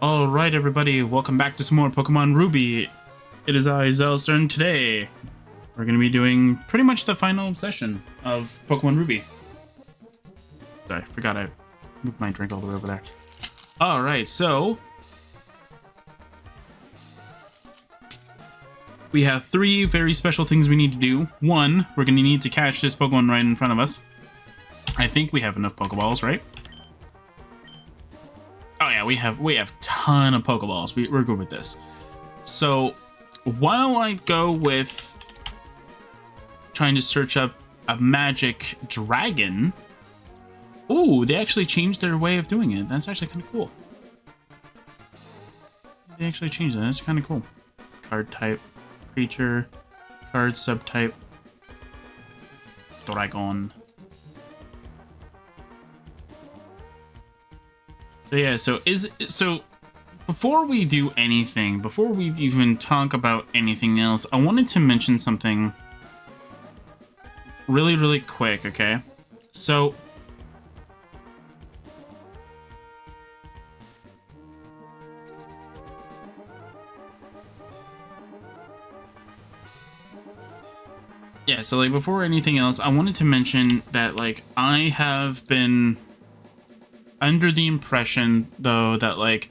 Alright everybody, welcome back to some more Pokemon Ruby. It is I, Xilestar, and today we're going to be doing pretty much the final session of Pokemon Ruby. Sorry, forgot I moved my drink all the way over there. Alright, so we have three very special things we need to do. One, we're going to need to catch this Pokemon right in front of us. I think we have enough Pokeballs, right? Oh yeah, we have ton of Pokeballs. We're good with this. So while I go with trying to search up a magic dragon, ooh, they actually changed their way of doing it. That's actually kind of cool. They actually changed it. That's kind of cool. Card type, creature, card subtype, dragon. So yeah, so before we do anything, before we even talk about anything else, I wanted to mention something really quick, okay? So yeah, so like before anything else, I wanted to mention that like I have been under the impression though that like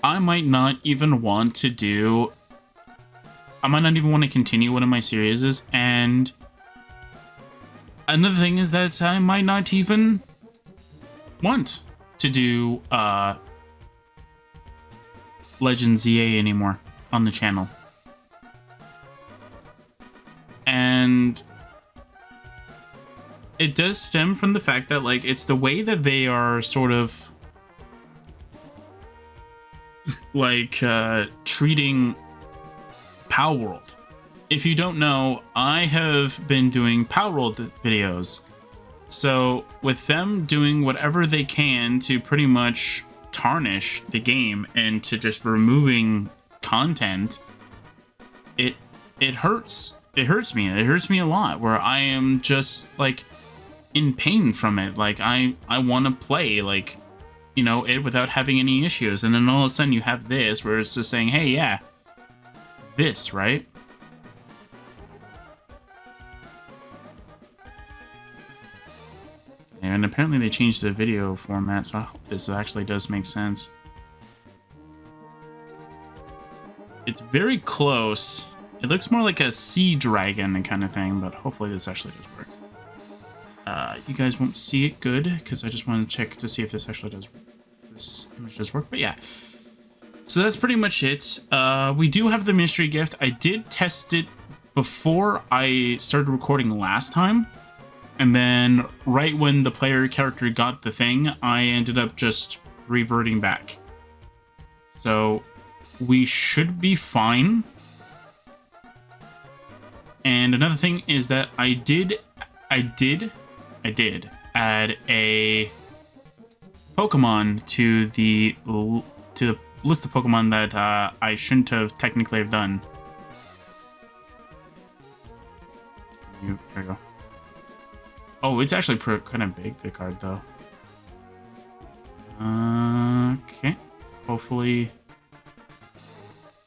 I might not even want to continue one of my series, and another thing is that I might not even want to do Legend ZA anymore on the channel. And it does stem from the fact that like it's the way that they are sort of like treating Power World. If you don't know, I have been doing Power World videos. So with them doing whatever they can to pretty much tarnish the game and to just removing content, it hurts. It hurts me. It hurts me a lot, where I am just like in pain from it. Like I want to play like, you know, it without having any issues, and then all of a sudden you have this where it's just saying, hey, yeah, this, right? And apparently they changed the video format, so I hope this actually does make sense. It's very close. It looks more like a sea dragon kind of thing, but hopefully this actually does work. You guys won't see it good because I just want to check to see if this actually does. This image does work, but yeah. So that's pretty much it. We do have the mystery gift. I did test it before I started recording last time, and then right when the player character got the thing, I ended up just reverting back. So we should be fine. And another thing is that I did add a Pokemon to the list of Pokemon that I shouldn't have technically have done. There we go. Oh, it's actually kind of big, the card, though. Okay. Hopefully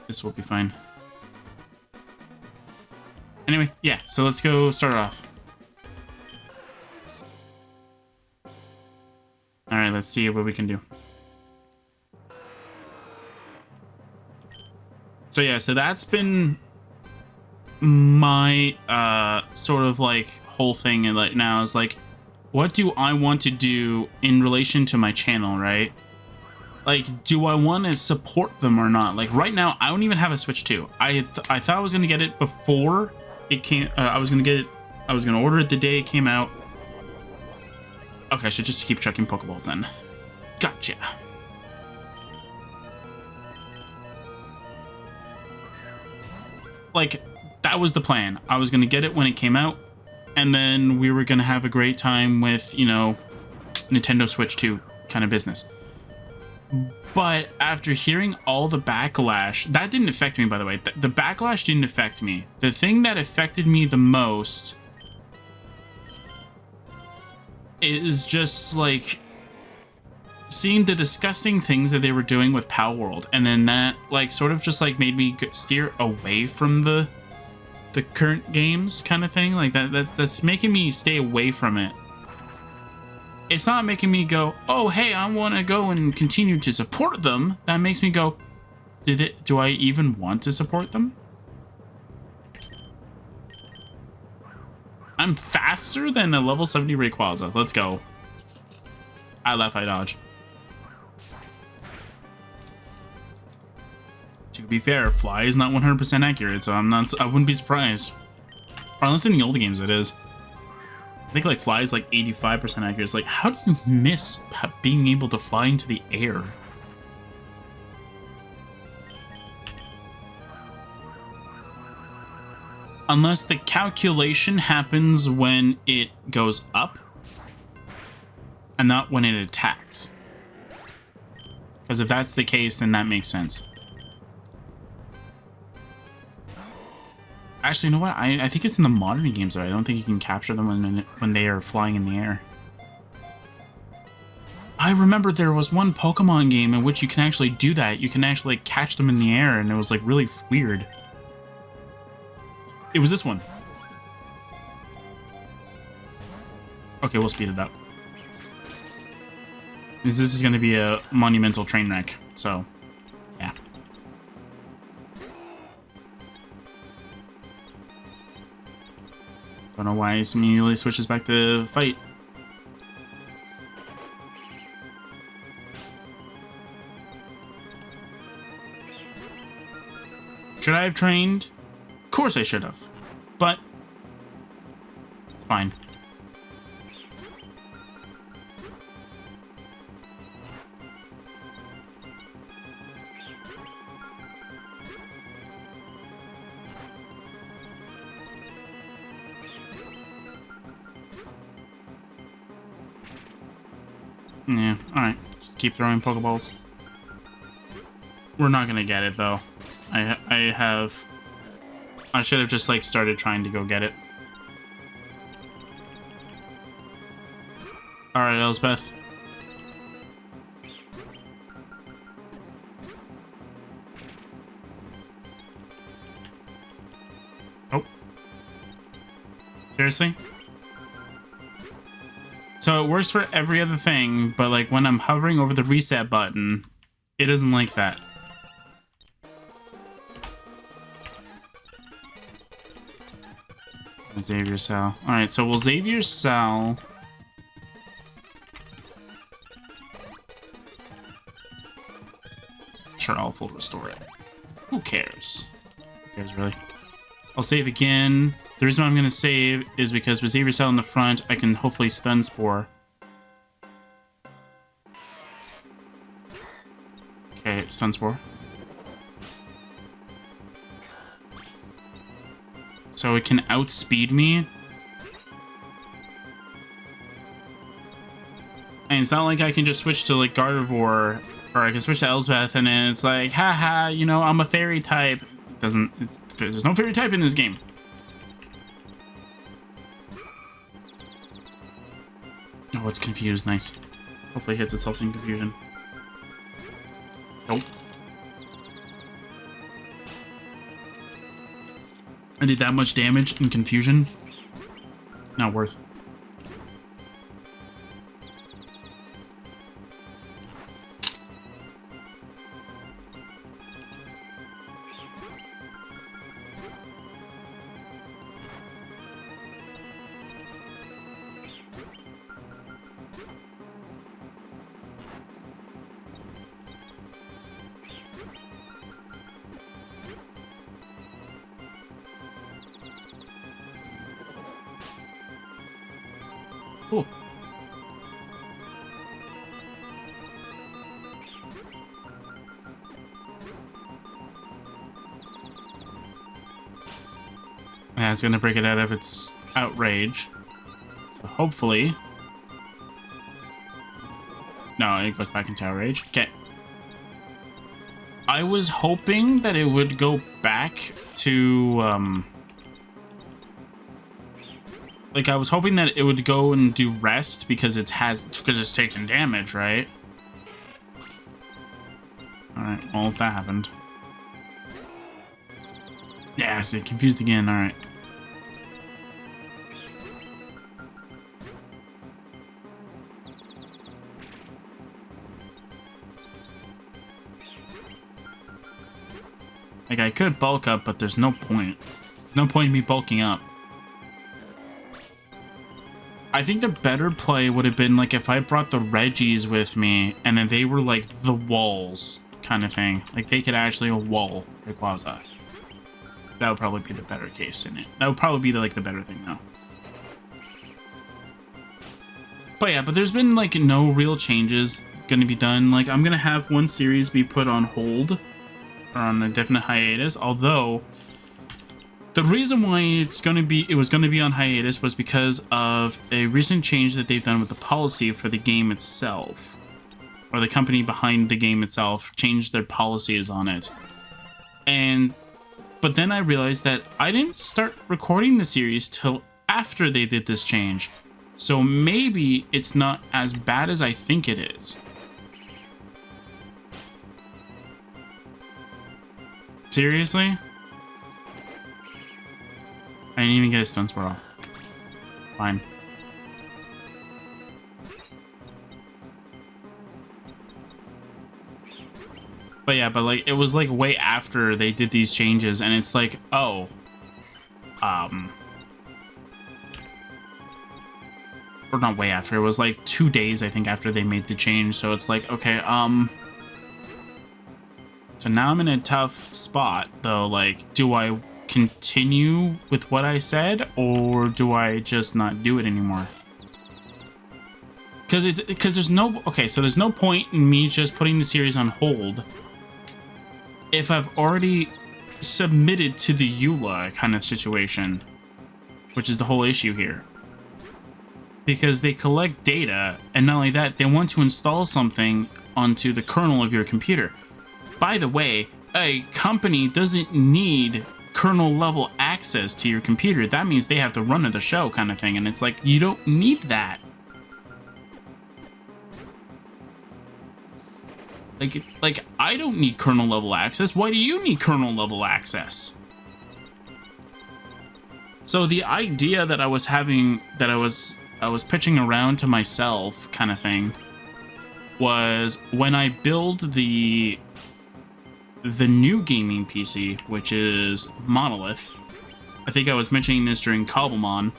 this will be fine. Anyway, yeah, so let's go start off. Alright, let's see what we can do. So yeah, so that's been my sort of like whole thing, and like now is like, what do I want to do in relation to my channel, right? Like, do I want to support them or not? Like right now, I don't even have a Switch 2. I thought I was gonna get it before it came. I was gonna order it the day it came out. Okay, I should just keep checking Pokeballs then. Gotcha. Like, that was the plan. I was gonna get it when it came out, and then we were gonna have a great time with, you know, Nintendo Switch 2 kind of business. But after hearing all the backlash, that didn't affect me, by the way. The backlash didn't affect me. The thing that affected me the most is just like seeing the disgusting things that they were doing with Pal World, and then that like sort of just like made me steer away from the current games kind of thing. Like that's making me stay away from it. It's not making me go, oh hey, I want to go and continue to support them. That makes me go, do I even want to support them? I'm faster than a level 70 Rayquaza. Let's go. I left, I dodge. To be fair, Fly is not 100% accurate, so I wouldn't be surprised. Or unless in the older games it is. I think like Fly is like 85% accurate. It's like, how do you miss being able to fly into the air? Unless the calculation happens when it goes up and not when it attacks. Because if that's the case, then that makes sense. Actually, you know what? I think it's in the modern games, though. I don't think you can capture them when they are flying in the air. I remember there was one Pokemon game in which you can actually do that. You can actually catch them in the air, and it was like really weird. It was this one. Okay, we'll speed it up. This is going to be a monumental train wreck, so yeah. Don't know why it immediately switches back to fight. Should I have trained? Of course I should have, but it's fine. Yeah, alright. Just keep throwing Pokeballs. We're not gonna get it, though. I should have just, like, started trying to go get it. Alright, Elspeth. Oh. Seriously? So it works for every other thing, but like when I'm hovering over the reset button, it isn't like that. Xavier Sal. Alright, so we'll Xavier Sal. Sure, I'll full restore it. Who cares? Who cares, really? I'll save again. The reason why I'm going to save is because with Xavier Sal in the front, I can hopefully stun Spore. Okay, stun Spore. So it can outspeed me. And it's not like I can just switch to like Gardevoir, or I can switch to Elspeth and then it's like, haha, you know, I'm a fairy type. There's no fairy type in this game. Oh, it's confused. Nice. Hopefully it hits itself in confusion. Nope. I did that much damage in confusion. Not worth. Cool. Yeah, it's gonna break it out of its outrage. So hopefully... No, it goes back into outrage. Okay. I was hoping that it would go back to, like, I was hoping that it would go and do rest because it's taking damage, right? Alright, well, that happened. Yeah, see, confused again, alright. Like, I could bulk up, but there's no point. There's no point in me bulking up. I think the better play would have been, like, if I brought the Reggies with me, and then they were, like, the walls kind of thing. Like, they could actually wall Rayquaza. That would probably be the better case in it. That would probably be, the better thing, though. But yeah, but there's been, like, no real changes going to be done. Like, I'm going to have one series be put on hold, or on a definite hiatus, although the reason why it was going to be on hiatus was because of a recent change that they've done with the policy for the game itself. Or the company behind the game itself changed their policies on it. But then I realized that I didn't start recording the series till after they did this change. So maybe it's not as bad as I think it is. Seriously? I didn't even get a stun spore off. Fine. But yeah, but like, it was like way after they did these changes, and it's like, oh. Or not way after, it was like 2 days, I think, after they made the change, so it's like, okay, so now I'm in a tough spot, though, like, do I continue with what I said, or do I just not do it anymore? Because there's no, okay, so there's no point in me just putting the series on hold if I've already submitted to the EULA kind of situation, which is the whole issue here. Because they collect data, and not only that, they want to install something onto the kernel of your computer. By the way, a company doesn't need kernel level access to your computer. That means they have the run of the show kind of thing, and it's like, you don't need that. Like I don't need kernel level access. Why do you need kernel level access? So the idea that I was having, that I was pitching around to myself kind of thing, was when I build the new gaming PC, which is Monolith. I think I was mentioning this during Cobblemon,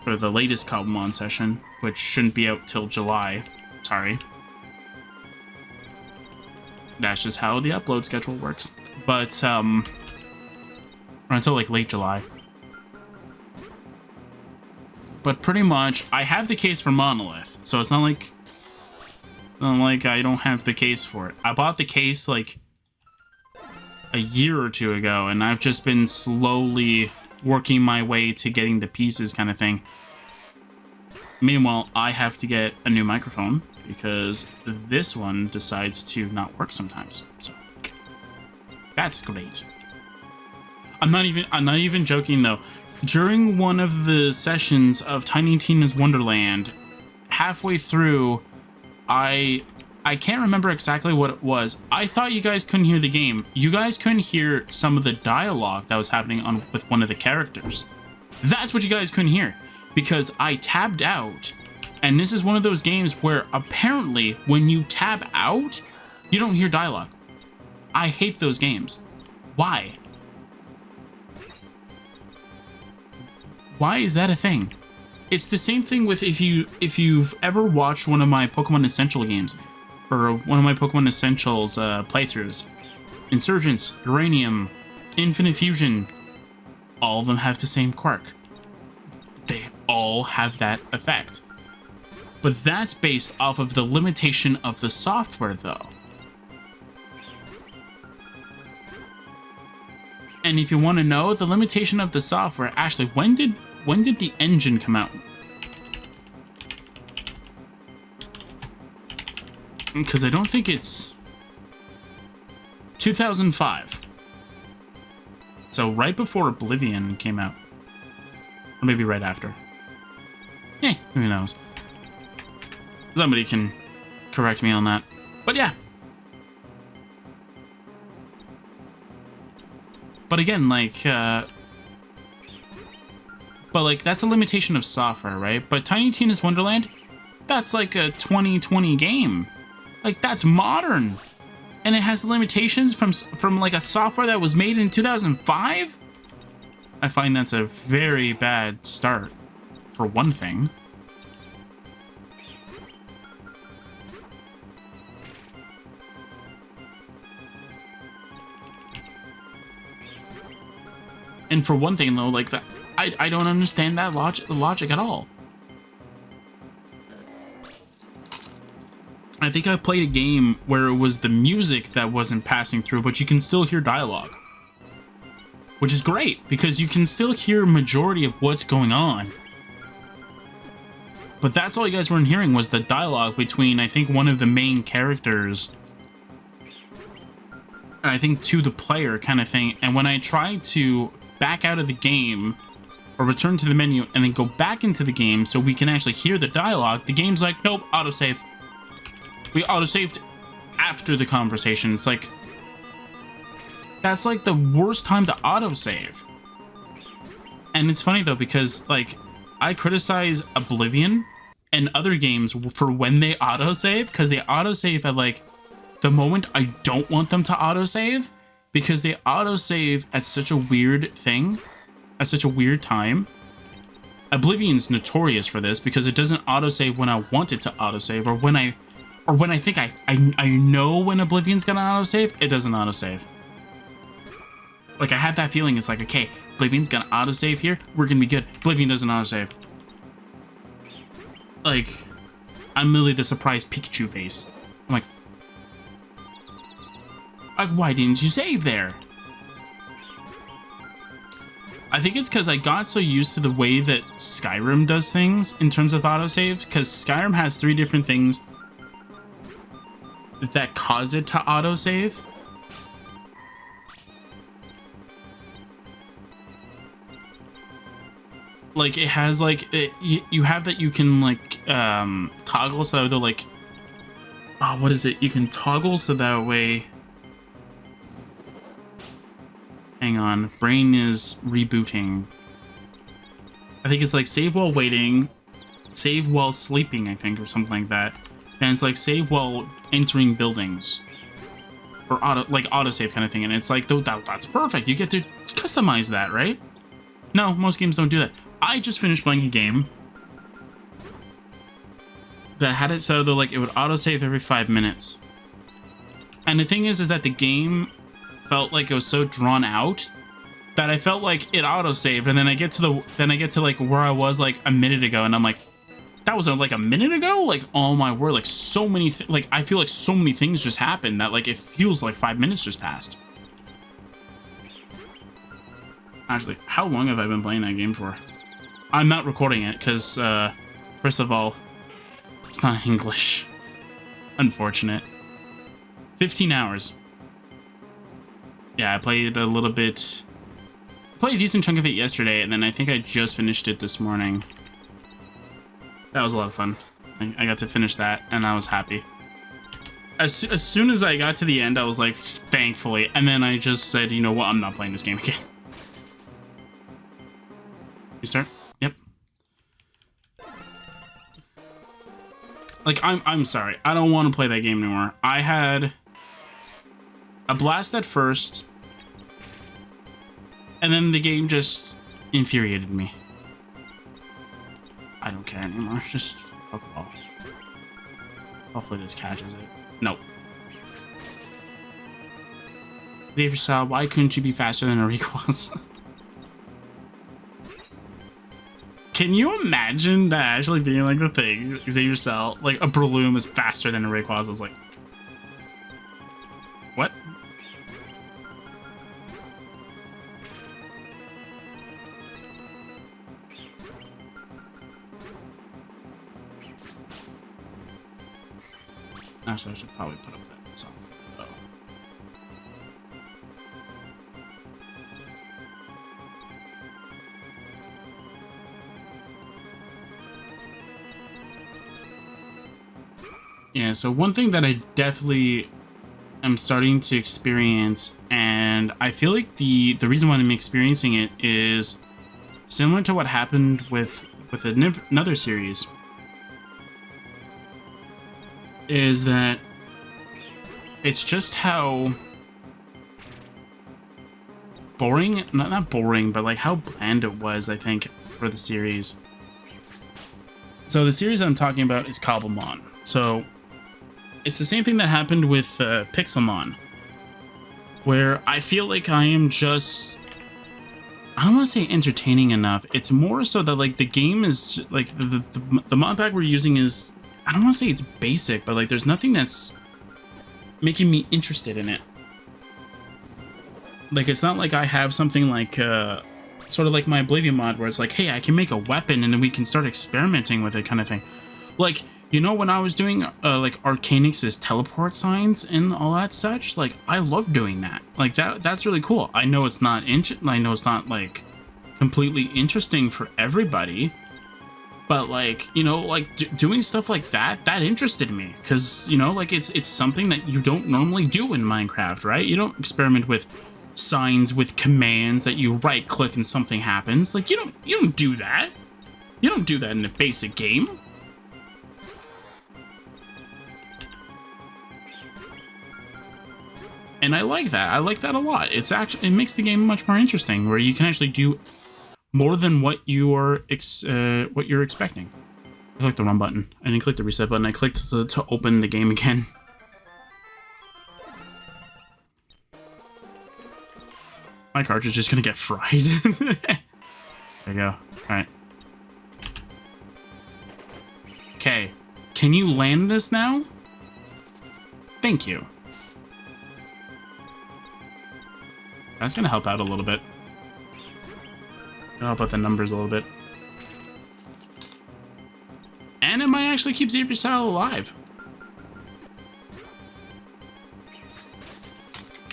or the latest Cobblemon session, which shouldn't be out till July. Sorry. That's just how the upload schedule works. But, or until like late July. But pretty much, I have the case for Monolith, so it's not like I don't have the case for it. I bought the case like a year or two ago, and I've just been slowly working my way to getting the pieces kind of thing. Meanwhile, I have to get a new microphone because this one decides to not work sometimes. So that's great. I'm not even joking though. During one of the sessions of Tiny Tina's Wonderland, halfway through, I can't remember exactly what it was. I thought you guys couldn't hear the game. You guys couldn't hear some of the dialogue that was happening with one of the characters. That's what you guys couldn't hear, because I tabbed out. And this is one of those games where apparently when you tab out, you don't hear dialogue. I hate those games. Why? Why is that a thing? It's the same thing with if you've ever watched one of my Pokemon Essential games, or one of my Pokemon Essentials playthroughs. Insurgence, Uranium, Infinite Fusion, all of them have the same quirk. They all have that effect. But that's based off of the limitation of the software, though. And if you want to know the limitation of the software, actually, when did the engine come out? Because I don't think it's 2005. So right before Oblivion came out. Or maybe right after. Who knows? Somebody can correct me on that. But yeah. But again, like, but like that's a limitation of software, right? But Tiny Tina's Wonderland, that's like a 2020 game. Like that's modern, and it has limitations from like a software that was made in 2005. I find that's a very bad start, for one thing. And for one thing, though, like that, I don't understand that logic at all. I think I played a game where it was the music that wasn't passing through, but you can still hear dialogue. Which is great, because you can still hear a majority of what's going on. But that's all you guys weren't hearing was the dialogue between, I think, one of the main characters, and I think to the player kind of thing. And when I tried to back out of the game, or return to the menu, and then go back into the game so we can actually hear the dialogue, the game's like, nope, autosave. We autosaved after the conversation. It's like, that's like the worst time to autosave. And it's funny though, because like I criticize Oblivion and other games for when they autosave, because they autosave at like the moment I don't want them to autosave, because they autosave at such a weird thing, at such a weird time. Oblivion's notorious for this because it doesn't autosave when I want it to autosave, or when I think I know when Oblivion's gonna autosave, it doesn't autosave. Like, I have that feeling. It's like, okay, Oblivion's gonna autosave here, we're gonna be good. Oblivion doesn't autosave. Like, I'm literally the surprised Pikachu face. I'm like, why didn't you save there? I think it's because I got so used to the way that Skyrim does things in terms of autosave, because Skyrim has 3 different things that cause it to autosave. Like, it has like you have that you can like toggle, so they're like, oh, what is it? You can toggle so that way. Hang on, brain is rebooting. I think it's like save while waiting, save while sleeping, I think, or something like that. And it's like save while entering buildings, or autosave kind of thing. And it's like, that's perfect. You get to customize that, right? No, most games don't do that. I just finished playing a game that had it so that like it would autosave every 5 minutes. And the thing is that the game felt like it was so drawn out that I felt like it autosaved, and then I get to like where I was like a minute ago, and I'm like, that was like a minute ago? Like, oh my word, like so many like I feel like so many things just happened that like it feels like 5 minutes just passed. Actually, how long have I been playing that game for? I'm not recording it because first of all, it's not English. Unfortunate. 15 hours. Yeah, I played a little bit. I played a decent chunk of it yesterday, and then I think I just finished it this morning. That was a lot of fun. I got to finish that, and I was happy. As soon as I got to the end, I was like, thankfully. And then I just said, you know what, I'm not playing this game again. You start? Yep. Like, I'm sorry. I don't want to play that game anymore. I had a blast at first, and then the game just infuriated me. I don't care anymore. Just Pokeball. Hopefully this catches it. Nope. Xilestar, why couldn't you be faster than a Rayquaza? Can you imagine that actually being like the thing? Xilestar, like a Breloom is faster than a Rayquaza. It's like, what? Actually, I should probably put up that soft. Oh. Yeah, so one thing that I definitely am starting to experience, and I feel like the reason why I'm experiencing it is similar to what happened with another series, is that it's just how boring, not boring, but like how bland it was, I think, for the series. So the series I'm talking about is Cobblemon. So it's the same thing that happened with Pixelmon, where I feel like I am just, I don't want to say entertaining enough. It's more so that like the game is like the mod pack we're using is, I don't want to say it's basic, but like there's nothing that's making me interested in it. Like it's not like I have something like sort of like my Oblivion mod where it's like, hey, I can make a weapon and then we can start experimenting with it kind of thing. Like, you know, when I was doing like Arcanix's teleport signs and all that such, like I love doing that. Like that's really cool. I know it's not like completely interesting for everybody, but like, you know, like doing stuff like that interested me, because, you know, like it's something that you don't normally do in Minecraft, right? You don't experiment with signs with commands that you right click and something happens. Like you don't do that. You don't do that in a basic game. And I like that. I like that a lot. It makes the game much more interesting, where you can actually do more than what you are what you're expecting. I clicked the run button. I didn't click the reset button. I clicked to open the game again. My cartridge is just gonna get fried. There you go. All right. Okay. Can you land this now? Thank you. That's gonna help out a little bit. Gonna help out the numbers a little bit. And it might actually keep Xilestar alive.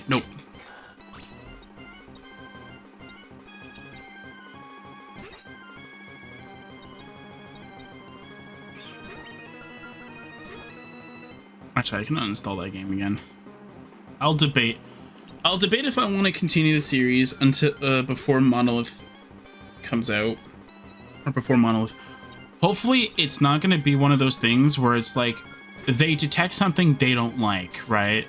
Nope. Actually, I can uninstall that game again. I'll debate if I want to continue the series until before Monolith comes out, or before Monolith. Hopefully, it's not going to be one of those things where it's like they detect something they don't like, right?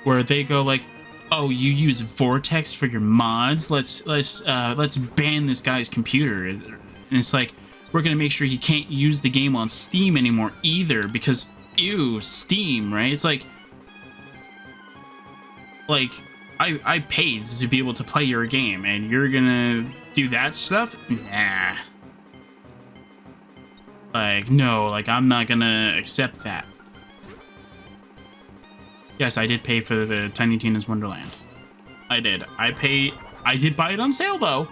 Where they go like, "Oh, you use Vortex for your mods? Let's ban this guy's computer." And it's like, we're going to make sure he can't use the game on Steam anymore either, because ew, Steam, right? It's like I paid to be able to play your game, and you're gonna do that stuff? Nah. Like, no, like, I'm not gonna accept that. Yes, I did pay for the Tiny Tina's Wonderland. I did. I did buy it on sale, though.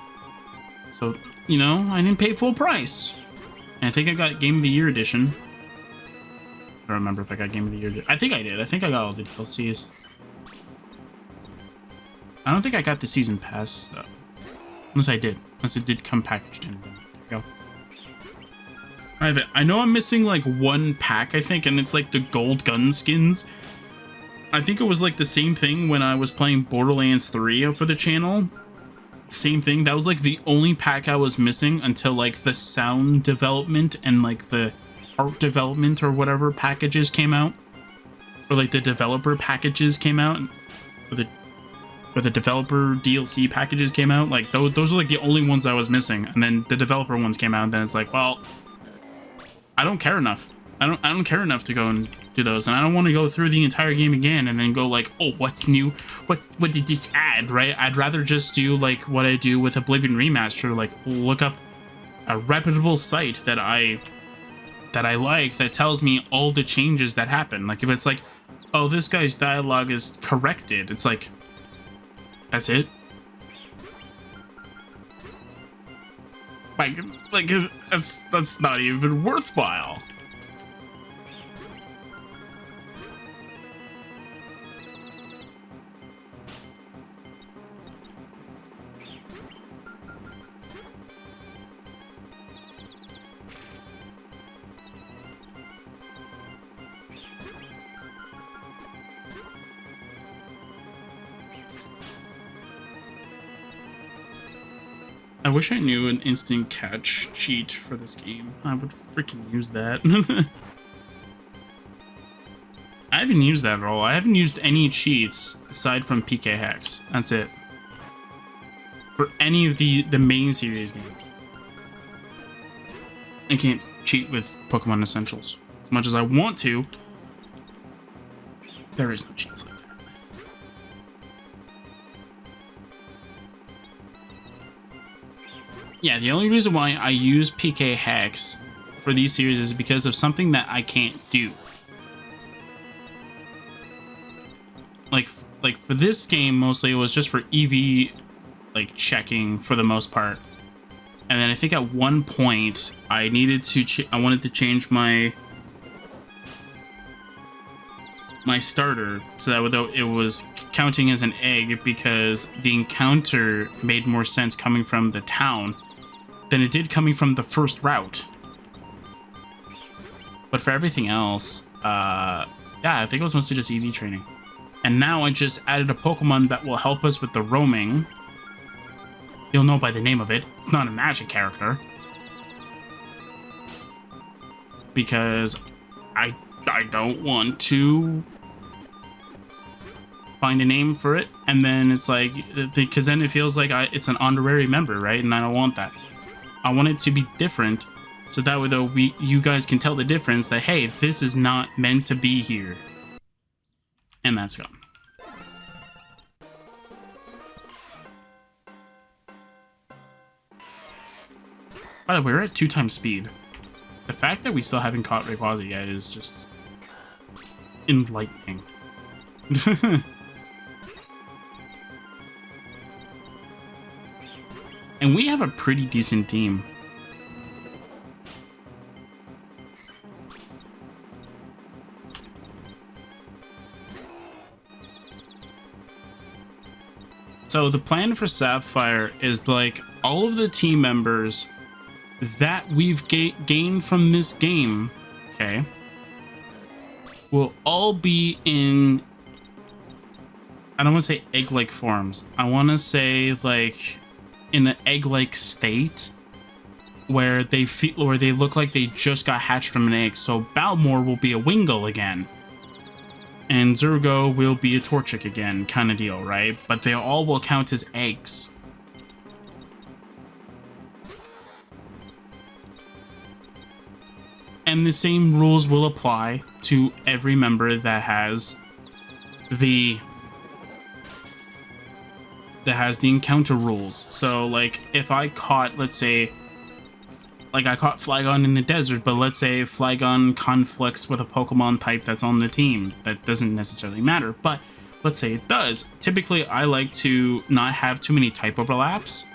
So, you know, I didn't pay full price. And I think I got Game of the Year edition. I don't remember if I got Game of the Year. I think I did. I think I got all the DLCs. I don't think I got the season pass, though. Unless I did. Unless it did come packaged in. There you go. I have it. I know I'm missing, like, one pack, I think, and it's, like, the gold gun skins. I think it was, like, the same thing when I was playing Borderlands 3 for the channel. Same thing. That was, like, the only pack I was missing until, like, the sound development and, like, the art development or whatever packages came out. Or, like, the developer packages came out. Or the developer DLC packages came out. Like, those are like the only ones I was missing. And then the developer ones came out, and then it's like, well, I don't care enough. I don't care enough to go and do those. And I don't want to go through the entire game again and then go like, oh, what's new? What did this add, right? I'd rather just do like what I do with Oblivion Remaster, like look up a reputable site that I like that tells me all the changes that happen. Like if it's like, oh, this guy's dialogue is corrected, it's like, that's it. Like that's not even worthwhile. I wish I knew an instant catch cheat for this game. I would freaking use that. I haven't used that at all. I haven't used any cheats aside from PK Hex. That's it. For any of the main series games. I can't cheat with Pokemon Essentials. As much as I want to, there is no cheats like that. Yeah, the only reason why I use PK Hex for these series is because of something that I can't do. Like for this game, mostly it was just for EV, like checking for the most part. And then I think at one point I needed to, I wanted to change my starter so that though it was counting as an egg, because the encounter made more sense coming from the town than it did coming from the first route. But for everything else, yeah, I think it was mostly just EV training. And now I just added a Pokemon that will help us with the roaming. You'll know by the name of it. It's not a magic character. Because I don't want to find a name for it. And then it's like, because then it feels like it's an honorary member, right? And I don't want that. I want it to be different. So that way, though, you guys can tell the difference that, hey, this is not meant to be here. And that's gone. By the way, we're at 2x speed. The fact that we still haven't caught Rayquaza yet is just enlightening. And we have a pretty decent team. So the plan for Sapphire is like all of the team members that we've gained from this game, okay, will all be in, I don't want to say egg-like forms. I want to say like in an egg-like state where they look like they just got hatched from an egg. So Balmor will be a Wingull again. And Zergo will be a Torchic again, kind of deal, right? But they all will count as eggs. And the same rules will apply to every member that has the encounter rules. So, like, if I caught, let's say, like I caught Flygon in the desert, but let's say Flygon conflicts with a Pokemon type that's on the team. That doesn't necessarily matter, but let's say it does. Typically, I like to not have too many type overlaps.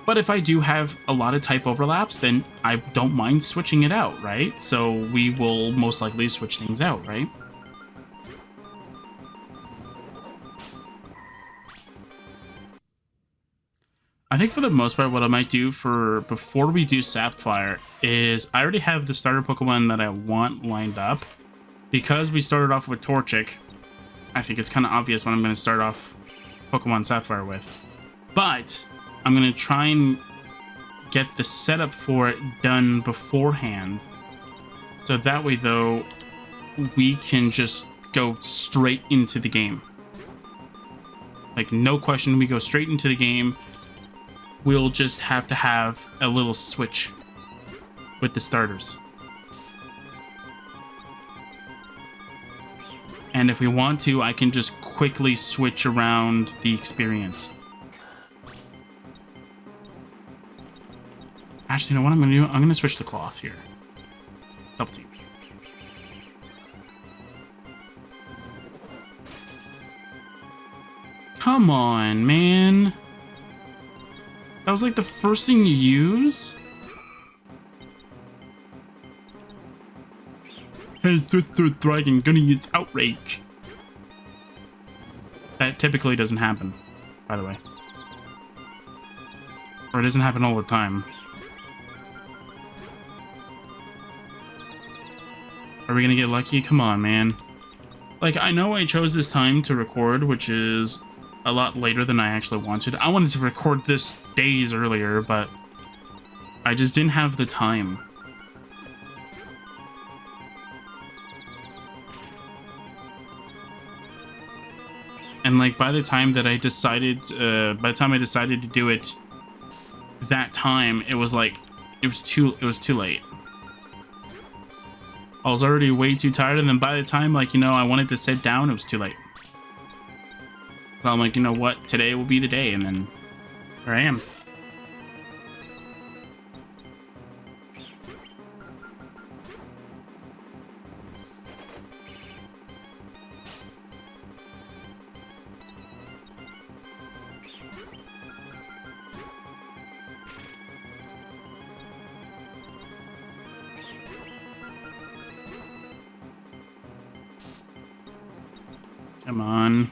But if I do have a lot of type overlaps, then I don't mind switching it out, right? So we will most likely switch things out, right? I think for the most part, what I might do for before we do Sapphire is I already have the starter Pokemon that I want lined up. Because we started off with Torchic, I think it's kind of obvious what I'm going to start off Pokemon Sapphire with. But I'm going to try and get the setup for it done beforehand. So that way, though, we can just go straight into the game. Like, no question, we go straight into the game. We'll just have to have a little switch with the starters. And if we want to, I can just quickly switch around the experience. Actually, you know what I'm going to do? I'm going to switch the cloth here. Double team. Come on, man. That was like the first thing you use? Hey, Dragon, gonna use Outrage. That typically doesn't happen, by the way. Or it doesn't happen all the time. Are we gonna get lucky? Come on, man. Like, I know I chose this time to record, which is a lot later than I actually wanted. I wanted to record this days earlier, but I just didn't have the time. And like by the time I decided to do it that time, it was too late. I was already way too tired, and then by the time I wanted to sit down, it was too late. So I'm like, you know what, today will be the day, and then here I am. Come on.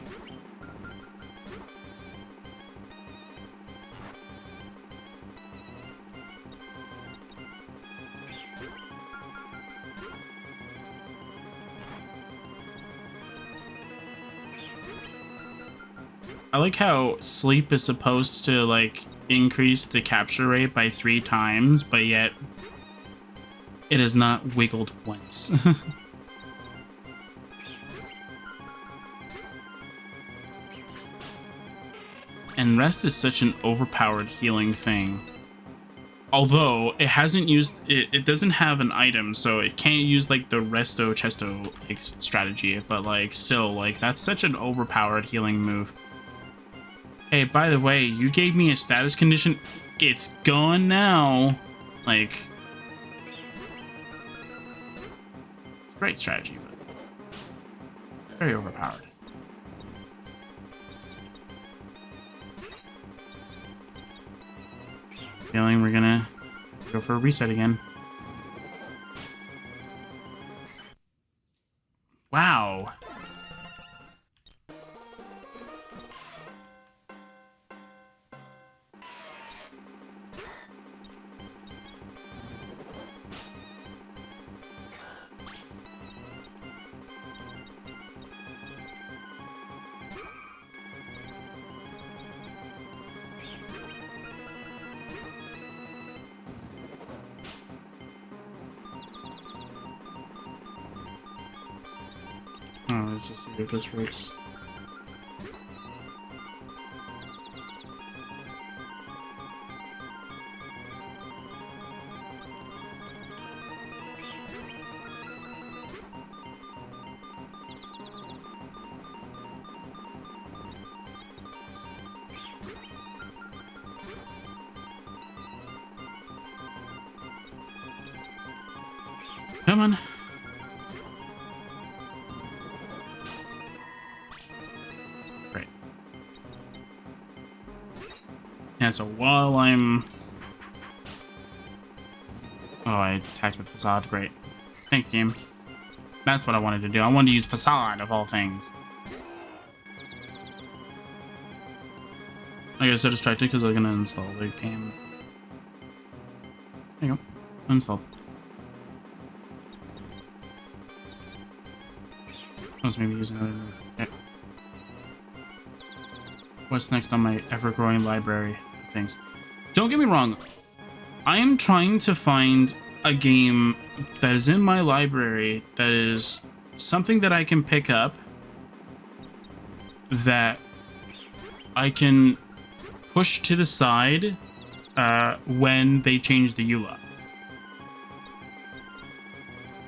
I like how sleep is supposed to like increase the capture rate by 3 times, but yet it is not wiggled once. And rest is such an overpowered healing thing. Although it hasn't used it doesn't have an item, so it can't use like the resto chesto like, strategy, but like still, like that's such an overpowered healing move. Hey, by the way, you gave me a status condition. It's gone now. Like, it's a great strategy, but very overpowered. Feeling we're gonna go for a reset again. Wow. Oh, let's just see if this works. Come on. Great. Yeah, so while I'm... Oh, I attacked with Facade. Great. Thanks, game. That's what I wanted to do. I wanted to use Facade, of all things. I guess I distracted because I was going to install the game. There you go. Uninstalled. I was maybe using another move. Okay. What's next on my ever-growing library of things? Don't get me wrong. I am trying to find a game that is in my library that is something that I can pick up that I can push to the side when they change the EULA.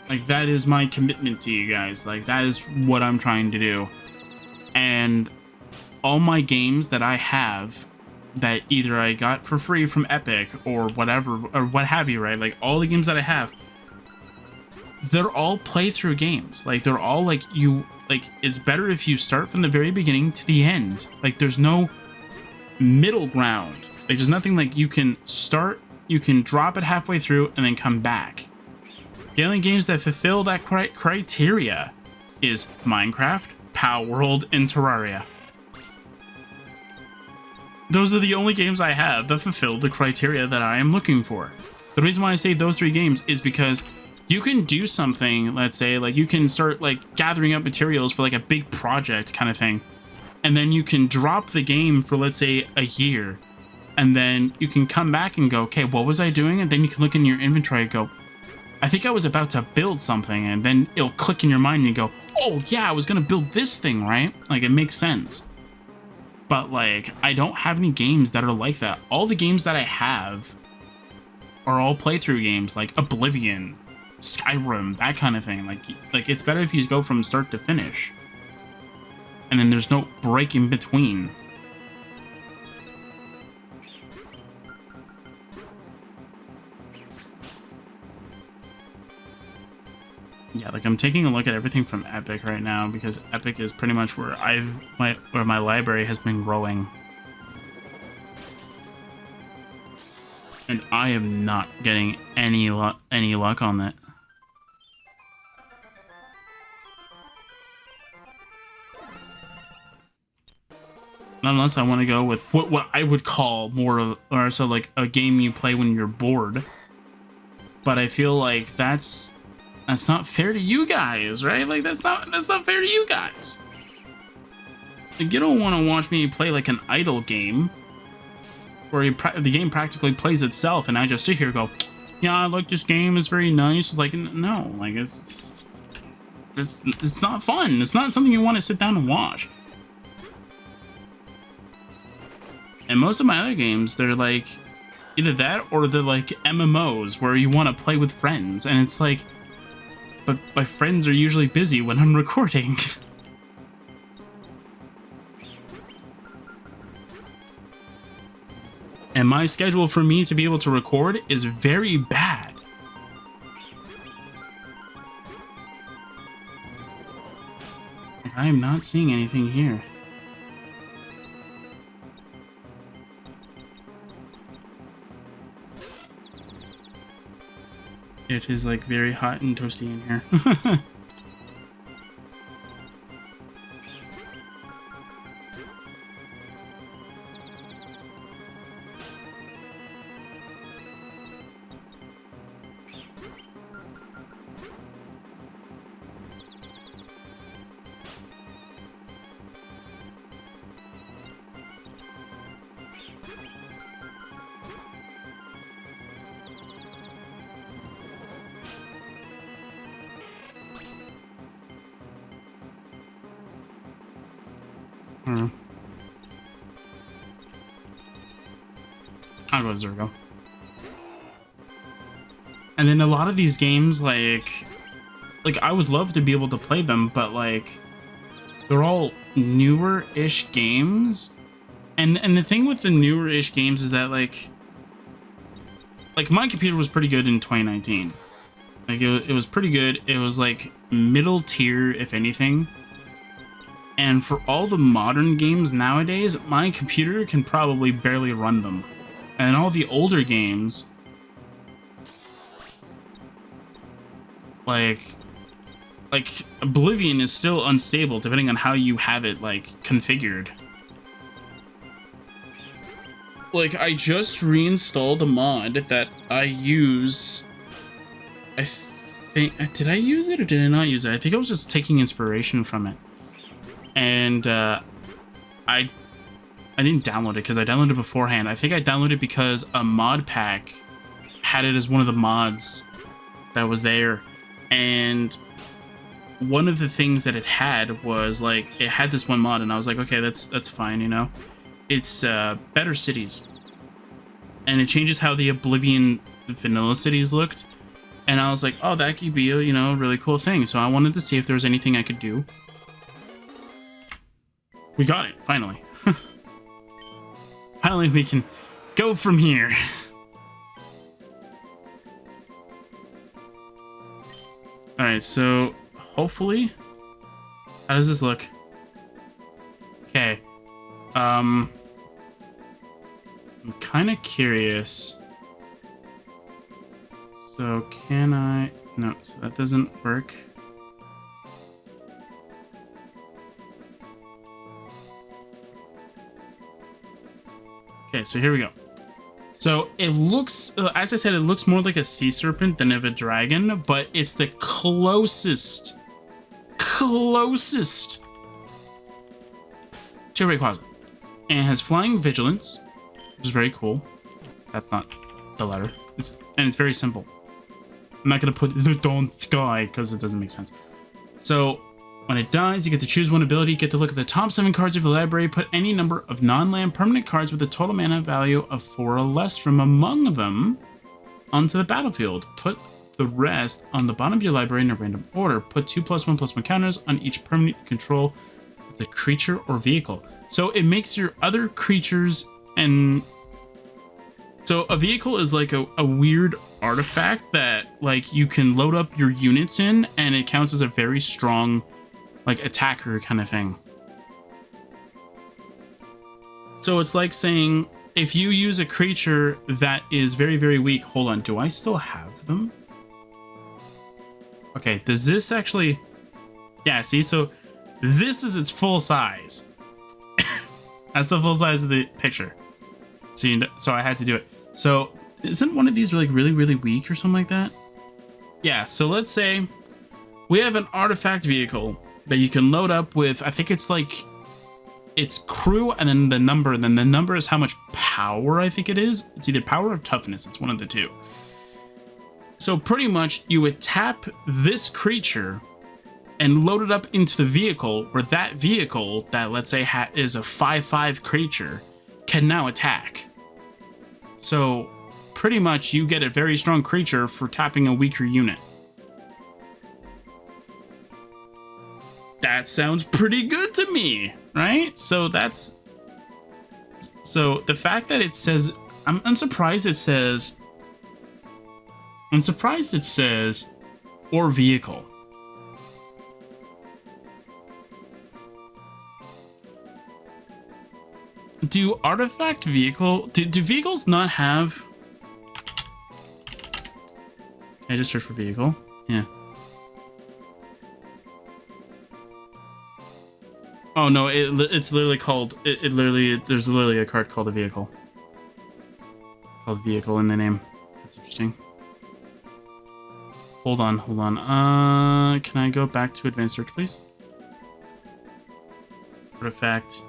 Like, that is my commitment to you guys. Like, that is what I'm trying to do. And all my games that I have that either I got for free from Epic or whatever, or what have you, right? Like, all the games that I have, they're all playthrough games. Like, they're all, like, it's better if you start from the very beginning to the end. Like, there's no middle ground. Like, there's nothing like you can start, you can drop it halfway through, and then come back. The only games that fulfill that criteria is Minecraft, Power World, and Terraria. Those are the only games I have that fulfill the criteria that I am looking for. The reason why I say those 3 games is because you can do something, let's say, like you can start like gathering up materials for like a big project kind of thing. and then you can drop the game for, let's say, a year, and then you can come back and go, okay, what was I doing? And then you can look in your inventory and go, I think I was about to build something, and then it'll click in your mind and you go, oh yeah, I was gonna build this thing, right? Like, it makes sense. But like, I don't have any games that are like that. All the games that I have are all playthrough games, like Oblivion, Skyrim, that kind of thing. Like it's better if you go from start to finish, and then there's no break in between. Yeah, like I'm taking a look at everything from Epic right now, because Epic is pretty much where my library has been growing. And I am not getting any luck on that. Unless I want to go with what I would call more of, or so like a game you play when you're bored. But I feel like that's not fair to you guys, right? Like that's not fair to you guys. Like, you don't want to watch me play like an idle game where the game practically plays itself, and I just sit here and go, yeah, I like this game, it's very nice. Like, no, like it's not fun. It's not something you want to sit down and watch. And most of my other games, they're like either that or they're like MMOs where you want to play with friends, and it's like, but my friends are usually busy when I'm recording. And my schedule for me to be able to record is very bad. I am not seeing anything here. It is like very hot and toasty in here. I'll go Zergo. And then a lot of these games, like I would love to be able to play them, but like they're all newer-ish games. And the thing with the newer-ish games is that like my computer was pretty good in 2019. Like it was pretty good. It was like middle tier, if anything. And for all the modern games nowadays, my computer can probably barely run them. And all the older games, like Oblivion is still unstable depending on how you have it like configured. Like, I just reinstalled a mod that I use. I think, did I use it or did I not use it? I think I was just taking inspiration from it. And I didn't download it because I downloaded it beforehand. I think I downloaded it because a mod pack had it as one of the mods that was there. And one of the things that it had was like, it had this one mod, and I was like, okay, that's fine, you know. It's better cities, and it changes how the Oblivion vanilla cities looked. And I was like, oh, that could be a, you know, really cool thing. So I wanted to see if there was anything I could do. We got it, finally. Finally, we can go from here. Alright, so hopefully... How does this look? Okay. I'm kind of curious. So can I... No, so that doesn't work. Okay, so here we go. So it looks, as I said, it looks more like a sea serpent than of a dragon, but it's the closest to Jailbreak Closet. And it has Flying Vigilance, which is very cool. That's not the letter. It's very simple. I'm not going to put the Dawn Sky because it doesn't make sense. So when it dies, you get to choose one ability, get to look at the top 7 cards of the library, put any number of non-land permanent cards with a total mana value of 4 or less from among them onto the battlefield. Put the rest on the bottom of your library in a random order. Put 2+1/+1 counters on each permanent you control with a creature or vehicle. So it makes your other creatures and... So a vehicle is like a weird artifact that like you can load up your units in, and it counts as a very strong like attacker kind of thing. So it's like saying if you use a creature that is very, very weak. Hold on, do I still have them? Okay, does this actually... Yeah, see, so this is its full size. That's the full size of the picture. So, so I had to do it. So isn't one of these like really, really weak or something like that? Yeah, so let's say we have an artifact vehicle that you can load up with, I think it's like, it's crew and then the number, and then the number is how much power I think it is. It's either power or toughness, it's one of the two. So pretty much you would tap this creature and load it up into the vehicle, where that vehicle that let's say is a 5/5 creature can now attack. So pretty much you get a very strong creature for tapping a weaker unit. That sounds pretty good to me, right? So that's... So the fact that it says... I'm surprised it says... I'm surprised it says or vehicle. Do artifact vehicle... Do vehicles not have... I just search for vehicle. Yeah. Oh no, it's literally called... It literally... There's literally a card called a vehicle. Called vehicle in the name. That's interesting. Hold on, hold on. Can I go back to advanced search, please? Artifact...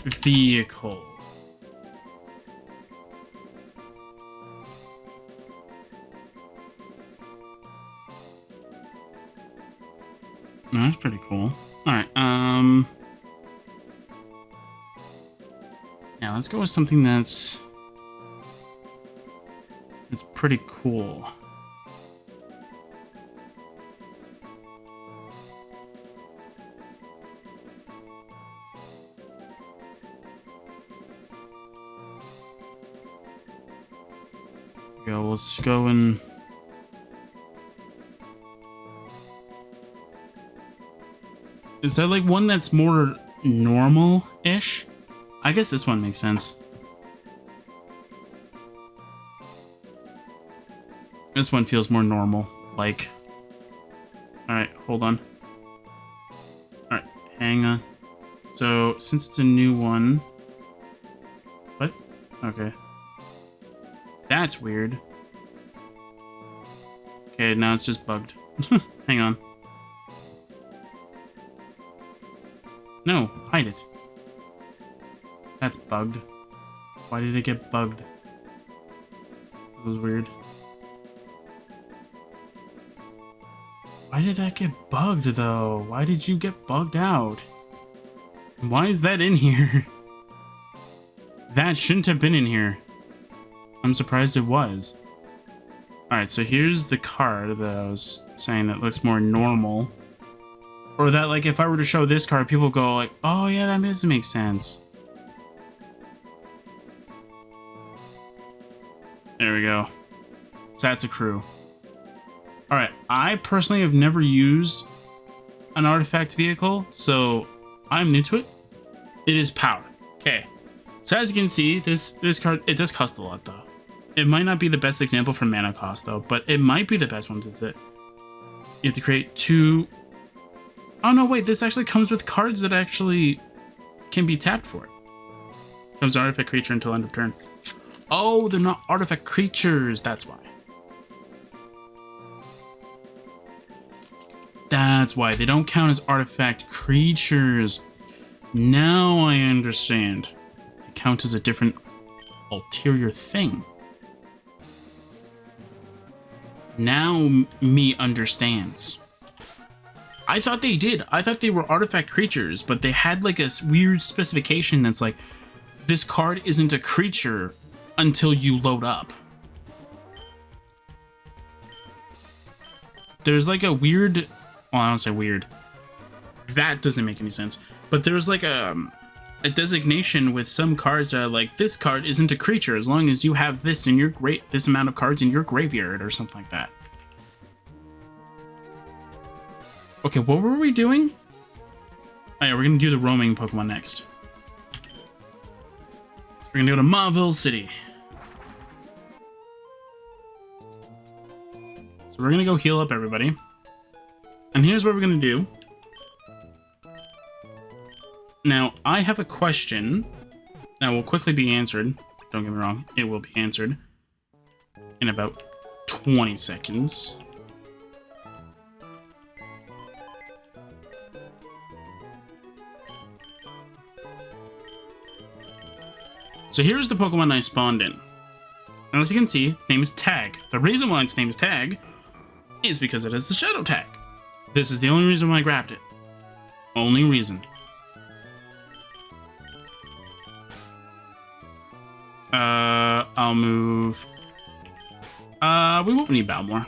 vehicle. Oh, that's pretty cool. Alright, yeah, let's go with something that's pretty cool. Let's go and... Is there like one that's more normal-ish? I guess this one makes sense. This one feels more normal, like... Alright, hold on. Alright, hang on. So, since it's a new one... What? Okay. That's weird. Okay, now it's just bugged. Hang on. No, hide it. That's bugged. Why did it get bugged? That was weird. Why did that get bugged, though? Why did you get bugged out? Why is that in here? That shouldn't have been in here. I'm surprised it was. Alright, so here's the card that I was saying that looks more normal. Or that, like, if I were to show this card, people go like, oh yeah, that doesn't make sense. There we go. So that's a crew. Alright, I personally have never used an artifact vehicle, so I'm new to it. It is power. Okay. So as you can see, this card, it does cost a lot though. It might not be the best example for mana cost though, but it might be the best one to it. You have to create 2... Oh no, wait, this actually comes with cards that actually can be tapped for it. Comes an artifact creature until end of turn. Oh, they're not artifact creatures, that's why. That's why they don't count as artifact creatures. Now I understand. They count as a different ulterior thing. Now me understands. I thought they did. I thought they were artifact creatures, but they had like a weird specification that's like, this card isn't a creature until you load up. There's like a weird, well, I don't say weird. That doesn't make any sense. But there's like a designation with some cards that are like, this card isn't a creature as long as you have this in your this amount of cards in your graveyard or something like that. Okay, what were we doing? Oh yeah, we're gonna do the roaming Pokemon next. We're gonna go to Mauville City. So we're gonna go heal up everybody. And here's what we're gonna do. Now, I have a question that will quickly be answered. Don't get me wrong, it will be answered in about 20 seconds. So here's the Pokemon I spawned in. And as you can see, its name is Tag. The reason why its name is Tag is because it has the Shadow Tag. This is the only reason why I grabbed it. Only reason. I'll move. We won't need Balmore.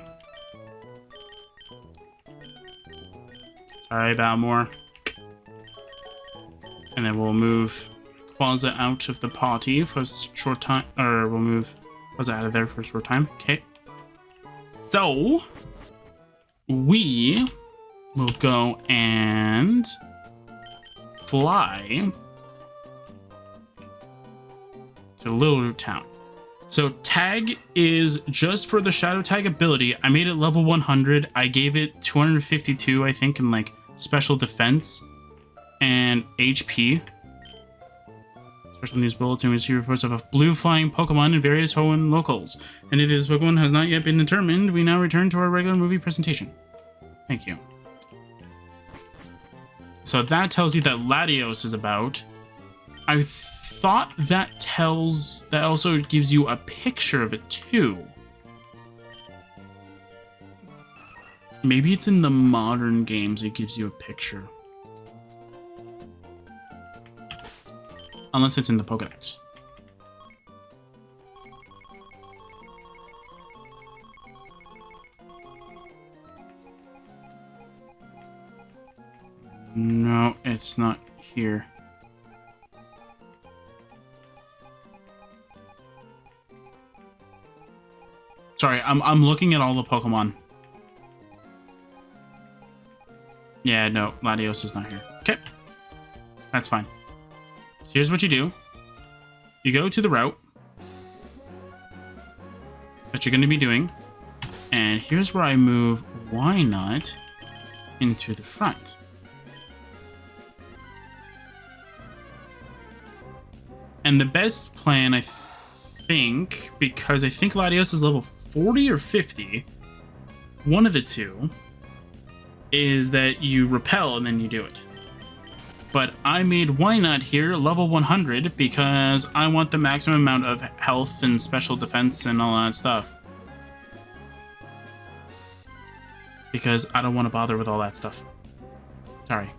Sorry, Balmore. And then we'll move Quasar out of the party for a short time, or we'll move Quasar out of there for a short time. Okay. So we will go and fly to Little Root Town. So Tag is just for the Shadow Tag ability. I made it level 100. I gave it 252, I think, in like special defense and HP. Special news bulletin. We see reports of a blue flying Pokemon in various Hoenn locals. And if this Pokemon has not yet been determined, we now return to our regular movie presentation. Thank you. So that tells you that Latios is about. I thought that also gives you a picture of it too. Maybe it's in the modern games it gives you a picture. Unless it's in the Pokedex. No, it's not here. Sorry, I'm looking at all the Pokemon. Yeah, no, Latios is not here. Okay. That's fine. So here's what you do. You go to the route that you're going to be doing. And here's where I move Why Not into the front. And the best plan, I think, because I think Latios is level 40 or 50, one of the two, is that you repel and then you do it. But I made Why Not here level 100 because I want the maximum amount of health and special defense and all that stuff. Because I don't want to bother with all that stuff. Sorry.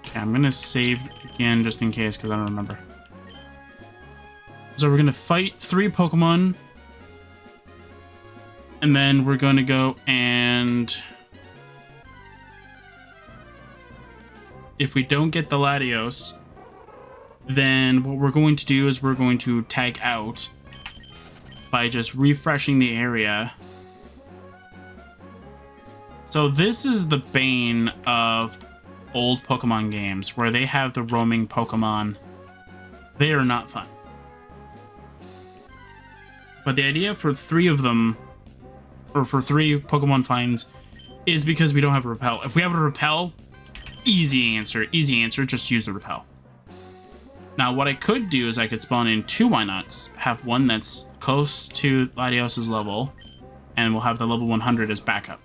Okay, I'm going to save again just in case because I don't remember. So we're going to fight 3 Pokemon. And then we're going to go and... if we don't get the Latios, then what we're going to do is we're going to tag out by just refreshing the area. So this is the bane of old Pokemon games, where they have the roaming Pokemon. They are not fun. But the idea for 3 of them, or for 3 Pokemon finds, is because we don't have a repel. If we have a repel, easy answer, just use the repel. Now, what I could do is I could spawn in 2 why nots, have one that's close to Latios's level, and we'll have the level 100 as backup.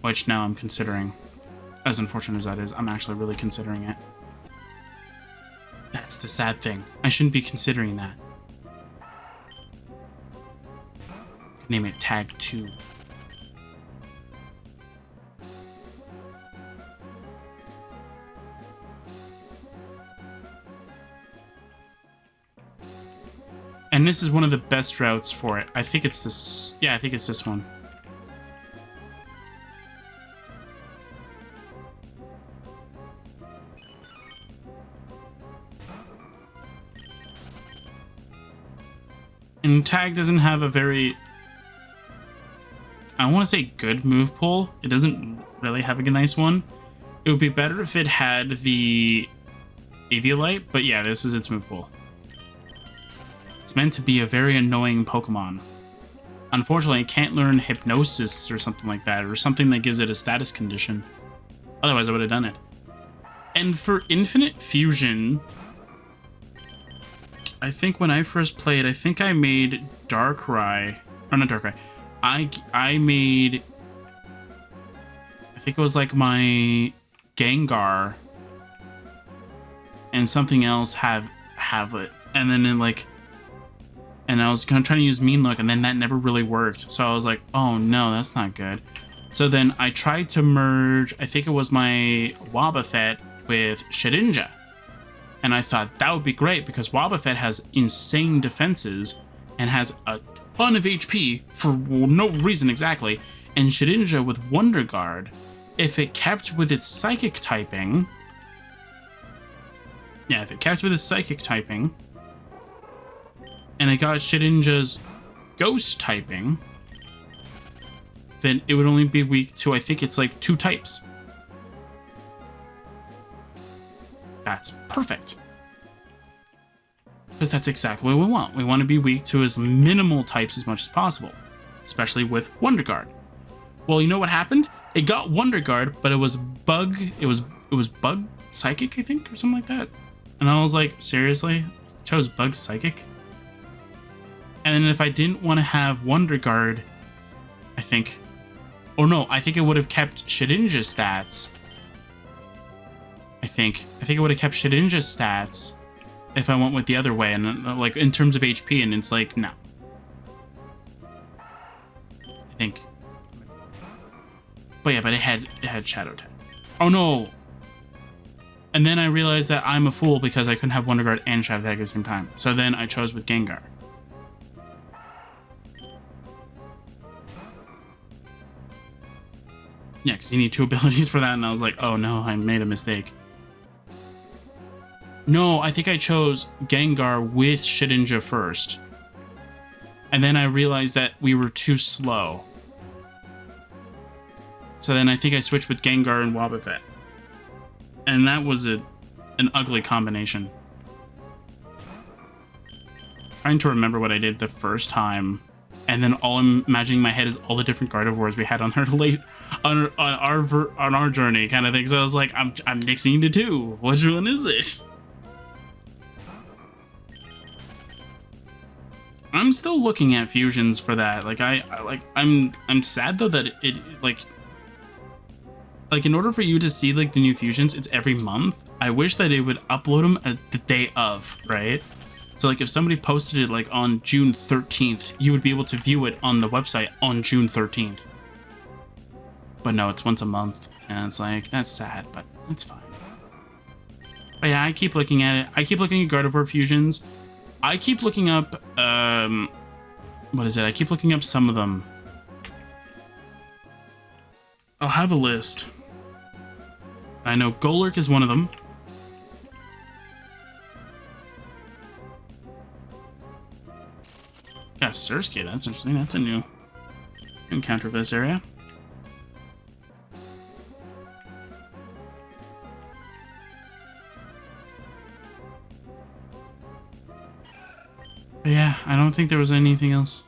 Which now I'm considering. As unfortunate as that is, I'm actually really considering it. That's the sad thing. I shouldn't be considering that. Name it Tag 2. And this is one of the best routes for it. I think it's this. Yeah, I think it's this one. And Tag doesn't have a very, I want to say good move pool. It doesn't really have a nice one. It would be better if it had the Eviolite, but yeah, this is its move pool. It's meant to be a very annoying Pokemon. Unfortunately, it can't learn Hypnosis or something like that, or something that gives it a status condition. Otherwise, I would have done it. And for Infinite Fusion, I think when I first played, I think I made Darkrai, or not Darkrai. I made, I think it was like my Gengar and something else have it, and then like, and I was kind of trying to use Mean Look, and then that never really worked. So I was like, oh no, that's not good. So then I tried to merge, I think it was my Wobbuffet with Shedinja. And I thought that would be great because Wobbuffet has insane defenses and has a ton of HP for no reason exactly. And Shedinja with Wonder Guard, if it kept with its Psychic typing... Yeah, if it kept with its Psychic typing, and it got Shedinja's Ghost typing, then it would only be weak to, I think it's like 2 types. That's perfect. Because that's exactly what we want. We want to be weak to as minimal types as much as possible, especially with Wonder Guard. Well, you know what happened? It got Wonder Guard, but it was Bug. It was Bug Psychic, I think, or something like that. And I was like, seriously? I chose Bug Psychic? And then if I didn't want to have Wonder Guard, I think, or no, I think it would have kept Shedinja's stats. I think it would have kept Shedinja's stats if I went with the other way, and like in terms of HP, and it's like, no. I think. But yeah, but it had Shadow Tag. Oh no! And then I realized that I'm a fool because I couldn't have Wonder Guard and Shadow Tag at the same time. So then I chose with Gengar. Yeah, because you need 2 abilities for that, and I was like, oh no, I made a mistake. No, I think I chose Gengar with Shedinja first. And then I realized that we were too slow. So then I think I switched with Gengar and Wobbuffet. And that was an ugly combination. Trying to remember what I did the first time. And then all I'm imagining in my head is all the different Gardevoirs we had on our journey kind of thing. So I was like, I'm mixing the 2. Which one is it? I'm still looking at fusions for that. Like I'm sad though that it like in order for you to see like the new fusions, it's every month. I wish that it would upload them at the day of, right? So like if somebody posted it like on June 13th, you would be able to view it on the website on June 13th. But no, it's once a month, and it's like, that's sad, but it's fine. But yeah, I keep looking at it. I keep looking at Gardevoir fusions. I keep looking up, what is it? I keep looking up some of them. I'll have a list. I know Golurk is one of them. Yeah, Surskit, that's interesting. That's a new encounter for this area. But yeah, I don't think there was anything else.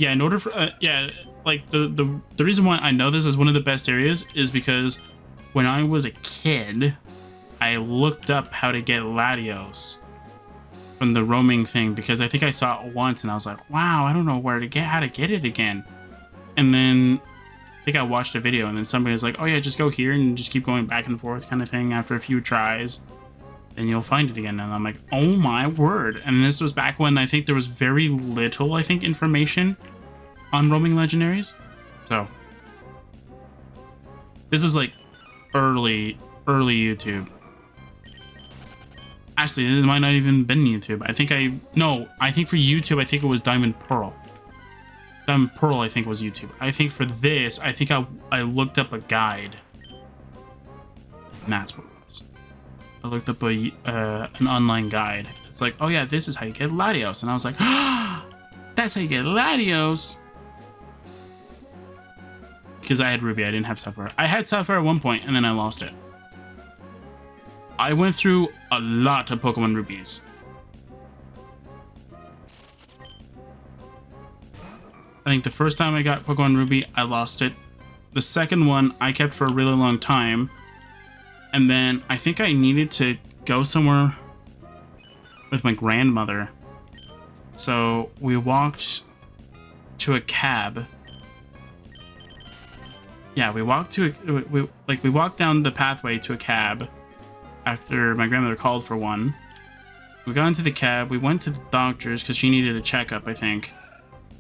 Yeah, in order for yeah, like the reason why I know this is one of the best areas is because when I was a kid, I looked up how to get Latios from the roaming thing because I think I saw it once and I was like, wow, I don't know how to get it again. And then I think I watched a video and then somebody was like, oh yeah, just go here and just keep going back and forth kind of thing. After a few tries, then you'll find it again. And I'm like, oh my word. And this was back when I think there was very little, I think, information on roaming legendaries. So this is like early YouTube. Actually, it might not even been YouTube. I think for YouTube, I think it was Diamond Pearl. Diamond Pearl, I think, was YouTube. I think for this, I think I looked up a guide. And that's what it was. I looked up an online guide. It's like, oh yeah, this is how you get Latios. And I was like, ah, that's how you get Latios. Because I had Ruby, I didn't have Sapphire. I had Sapphire at one point, and then I lost it. I went through a lot of Pokemon Rubies. I think the first time I got Pokemon Ruby, I lost it. The second one, I kept for a really long time. And then I think I needed to go somewhere with my grandmother. So we walked to a cab. Yeah, we walked we walked down the pathway to a cab after my grandmother called for one. We got into the cab, we went to the doctor's because she needed a checkup, I think.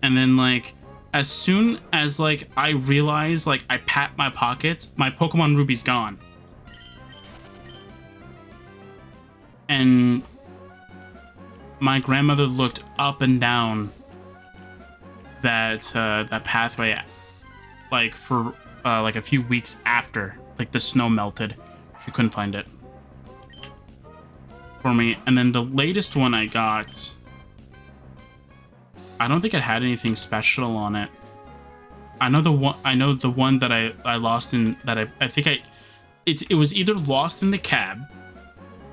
And then, like, as soon as, like, I realized, like, I pat my pockets, my Pokemon Ruby's gone. And my grandmother looked up and down that pathway, like, for, like, a few weeks after, like, the snow melted. She couldn't find it for me. And then the latest one I got, I don't think it had anything special on it. I know the one that I lost in that I think it was either lost in the cab,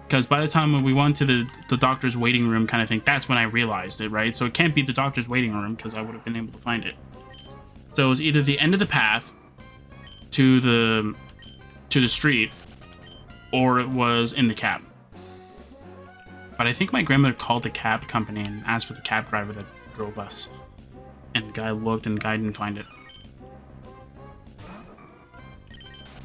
because by the time when we went to the doctor's waiting room kind of thing, that's when I realized it, right? So it can't be the doctor's waiting room because I would have been able to find it. So it was either the end of the path to the street, or it was in the cab. But I think my grandmother called the cab company and asked for the cab driver that drove us. And the guy looked and the guy didn't find it.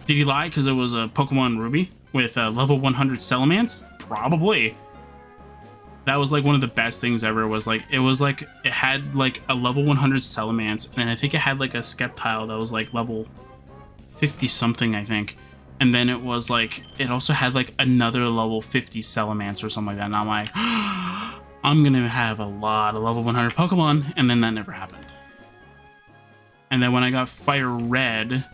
Did he lie because it was a Pokemon Ruby with a level 100 Salamence? Probably. That was like one of the best things ever. Was like it had like a level 100 Salamence, and then I think it had like a Sceptile that was like level 50 something, I think. And then it was like it also had like another level 50 Salamence or something like that. And I'm like, I'm gonna have a lot of level 100 Pokemon, and then that never happened. And then when I got Fire Red,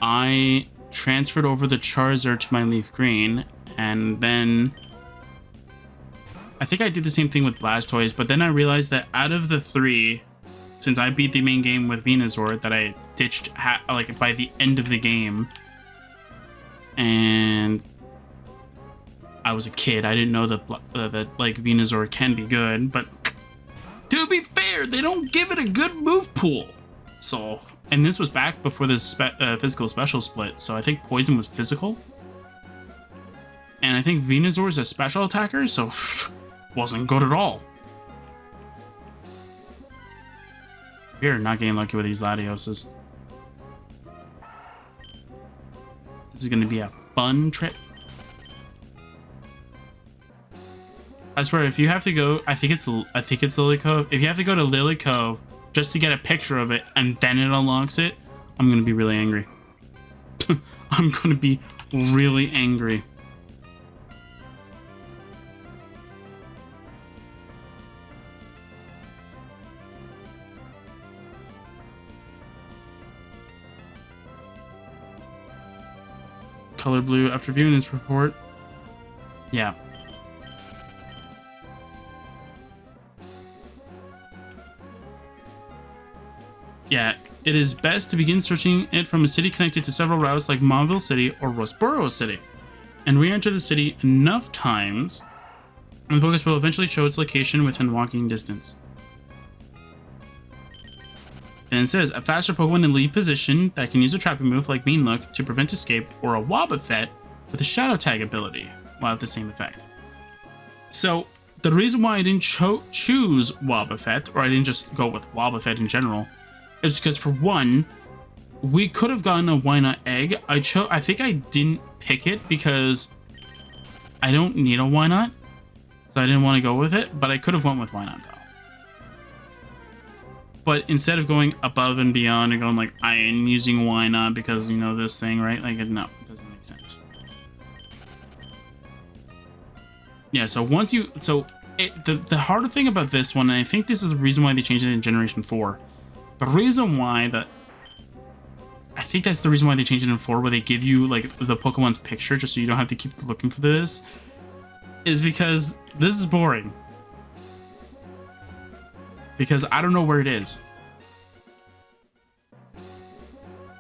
I transferred over the Charizard to my Leaf Green, and then I think I did the same thing with Blastoise, but then I realized that out of the three, since I beat the main game with Venusaur, that I ditched like by the end of the game, and I was a kid, I didn't know that like Venusaur can be good, but to be fair, they don't give it a good move pool. So, and this was back before this physical special split, so I think Poison was physical. And I think Venusaur is a special attacker, so wasn't good at all. We're not getting lucky with these Latioses. This is going to be a fun trip. I swear, if you have to go, I think it's Lily Cove. If you have to go to Lily Cove just to get a picture of it and then it unlocks it, I'm gonna be really angry. I'm gonna be really angry. Color blue after viewing this report. Yeah. Yeah, it is best to begin searching it from a city connected to several routes like Monville City or Rosboro City, and re-enter the city enough times And the Pokestop will eventually show its location within walking distance. Then it says, a faster Pokemon in lead position that can use a trapping move like Mean Look to prevent escape, or a Wobbuffet with a Shadow Tag ability will have the same effect. So, the reason why I didn't choose Wobbuffet, or I didn't just go with Wobbuffet in general, is because for one, we could have gotten a Why Not Egg. I think I didn't pick it because I don't need a Why Not, so I didn't want to go with it, but I could have went with Why Not though. But instead of going above and beyond and going like, I am using Why Not because, you know, this thing, right? Like, no, it doesn't make sense. Yeah, so once you... So, the harder thing about this one, and I think this is the reason why they changed it in Generation 4. The reason why that... I think that's the reason why they changed it in 4, where they give you, like, the Pokemon's picture just so you don't have to keep looking for this, is because this is boring. Because I don't know where it is.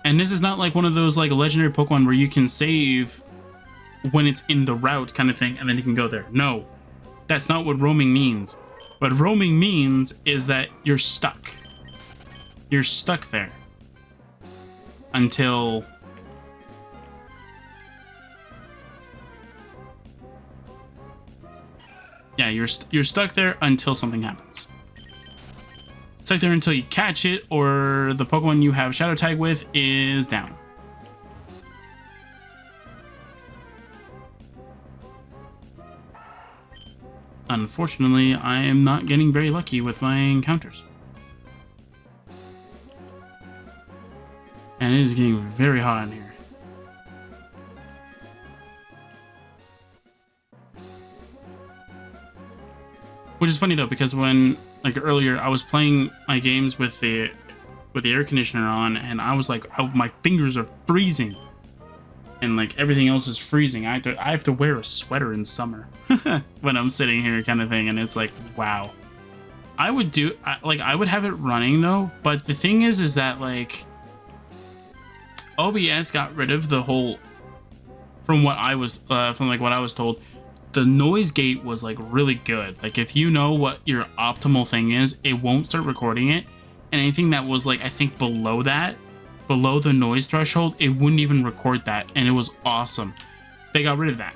And this is not like one of those like legendary Pokemon where you can save when it's in the route kind of thing and then you can go there. No, that's not what roaming means. What roaming means is that you're stuck. You're stuck there until... Yeah, you're stuck there until something happens. Stuck there until you catch it, or the Pokemon you have Shadow Tag with is down. Unfortunately, I am not getting very lucky with my encounters. And it is getting very hot in here. Which is funny though, because when, like earlier, I was playing my games with the air conditioner on, and I was like, oh, my fingers are freezing, and like everything else is freezing. I have to wear a sweater in summer when I'm sitting here, kind of thing. And it's like, wow. I would have it running though, but the thing is that like OBS got rid of the whole, from what I was told. The noise gate was like really good. Like if you know what your optimal thing is, it won't start recording it. And anything that was like, I think below the noise threshold, it wouldn't even record that. And it was awesome. They got rid of that.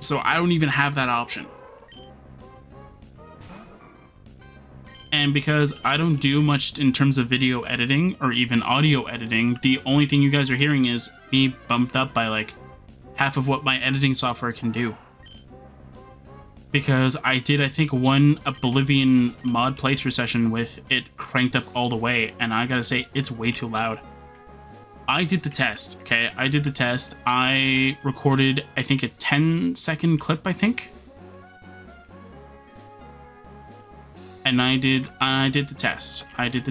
So I don't even have that option. And because I don't do much in terms of video editing or even audio editing, the only thing you guys are hearing is me bumped up by like half of what my editing software can do. Because I did, I think, one Oblivion mod playthrough session with it cranked up all the way, and I gotta say, it's way too loud. I did the test, okay? I did the test. I recorded, I think, a 10-second clip, I think. And I did the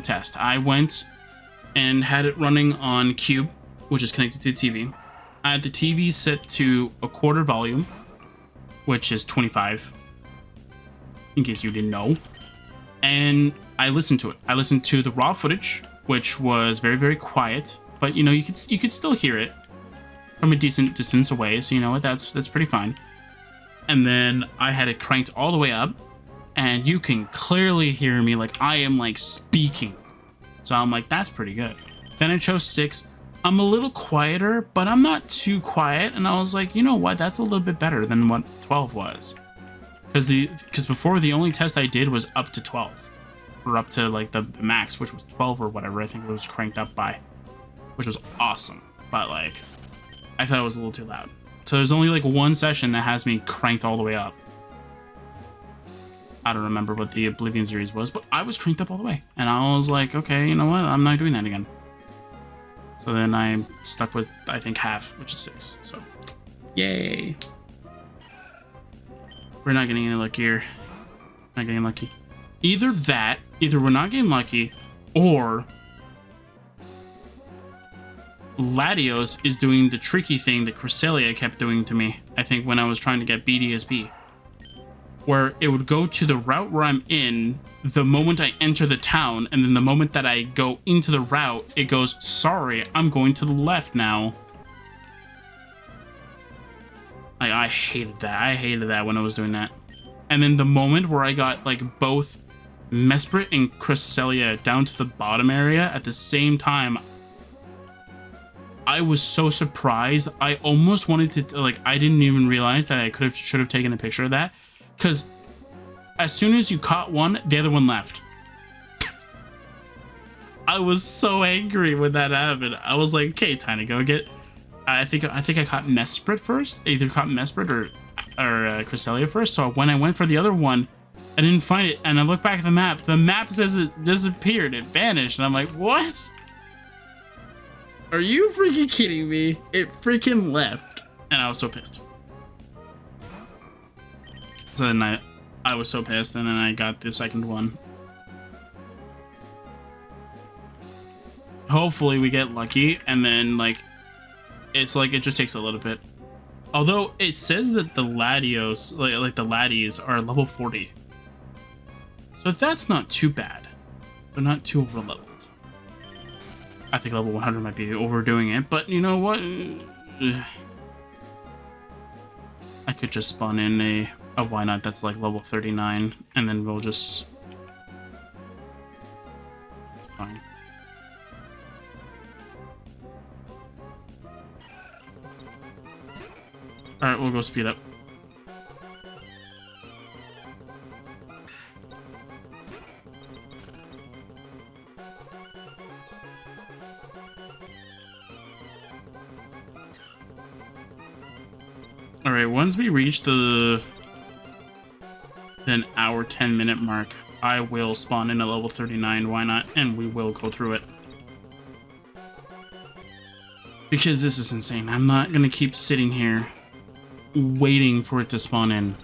test. I went and had it running on Cube, which is connected to the TV. I had the TV set to a quarter volume, which is 25, in case you didn't know. And I listened to it. I listened to the raw footage, which was very, very quiet, but you know, you could still hear it from a decent distance away, so you know what, that's pretty fine. And then I had it cranked all the way up, and you can clearly hear me, like I am like speaking. So I'm like, that's pretty good. Then I chose 6. I'm a little quieter, but I'm not too quiet. And I was like, you know what? That's a little bit better than what 12 was. Because before, the only test I did was up to 12. Or up to like the max, which was 12 or whatever I think it was cranked up by. Which was awesome. But like, I thought it was a little too loud. So there's only like one session that has me cranked all the way up. I don't remember what the Oblivion series was, but I was cranked up all the way. And I was like, okay, you know what? I'm not doing that again. So then I'm stuck with, I think, half, which is 6. So, yay. We're not getting any luckier. Not getting lucky. Either we're not getting lucky, or Latios is doing the tricky thing that Cresselia kept doing to me, I think, when I was trying to get BDSP. Where it would go to the route where I'm in the moment I enter the town, and then the moment that I go into the route, it goes, sorry, I'm going to the left now. I hated that. I hated that when I was doing that. And then the moment where I got like both Mesprit and Cresselia down to the bottom area at the same time, I was so surprised. I almost wanted to, like, I didn't even realize that I should have taken a picture of that. Because as soon as you caught one, the other one left. I was so angry when that happened. I was like, okay, time to go get... I think I caught Mesprit first. Either caught Mesprit or Cresselia first. So when I went for the other one, I didn't find it. And I look back at the map. The map says it disappeared. It vanished. And I'm like, what? Are you freaking kidding me? It freaking left. And I was so pissed. So then I was so pissed. And then I got the second one. Hopefully we get lucky. And then, like, it's like it just takes a little bit. Although it says that the Latios, like the Laddies, are level 40. So that's not too bad. They're not too over leveled. I think level 100 might be overdoing it, but you know what? I could just spawn in a why not that's like level 39, and then we'll just... It's fine. Alright, we'll go speed up. Alright, once we reach the hour 10-minute mark, I will spawn in a level 39, why not? And we will go through it. Because this is insane. I'm not gonna keep sitting here waiting for it to spawn in.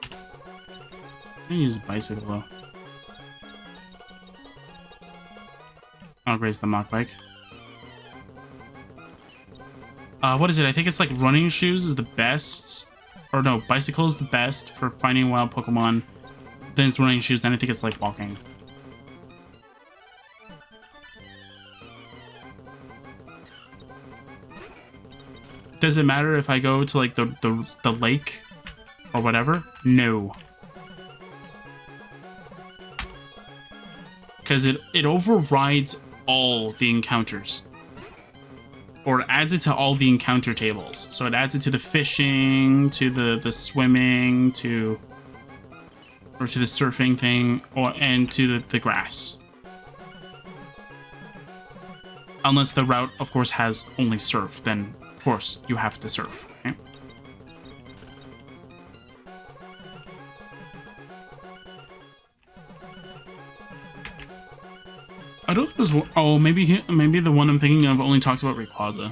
I'm gonna use a bicycle though. I'll raise the mock bike. What is it? I think it's like running shoes is the best. Or no, bicycle is the best for finding wild Pokemon. Then it's running shoes, then I think it's like walking. Does it matter if I go to like the lake or whatever? No. Because it overrides all the encounters. Or it adds it to all the encounter tables. So it adds it to the fishing, to the swimming, or to the surfing thing, and to the grass. Unless the route, of course, has only surf, then of course you have to surf, right? I know there was... Oh, maybe the one I'm thinking of only talks about Rayquaza.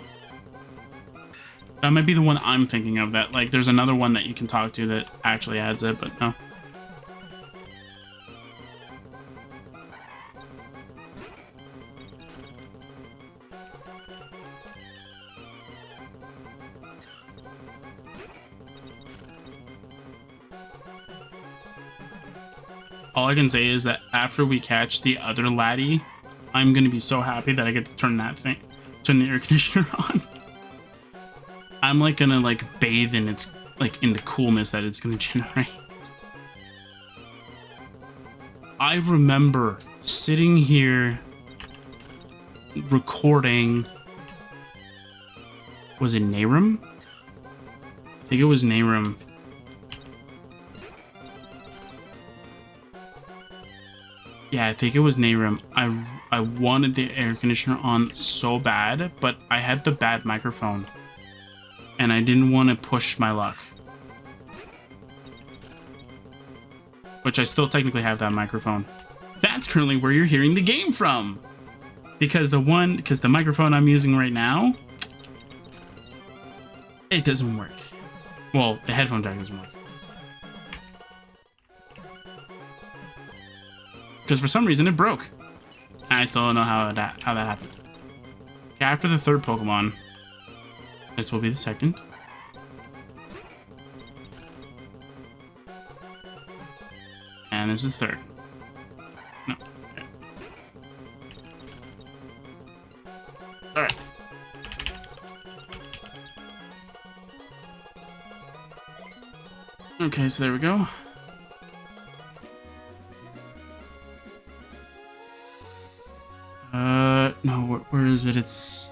That might be the one I'm thinking of. That, like, there's another one that you can talk to that actually adds it, but no. All I can say is that after we catch the other laddie, I'm gonna be so happy that I get to turn the air conditioner on. I'm like gonna like bathe in its in the coolness that it's gonna generate. I remember sitting here recording. Was it Nehrum? I think it was Nehrum. Yeah, I think it was Nehrum. I wanted the air conditioner on so bad, but I had the bad microphone. And I didn't want to push my luck. Which I still technically have that microphone. That's currently where you're hearing the game from. Because the microphone I'm using right now, it doesn't work. Well, the headphone jack doesn't work. Because for some reason it broke. I still don't know how that happened. Okay, after the third Pokemon, this will be the second. And this is third. No. Okay. Okay, so there we go. No, where is it? It's...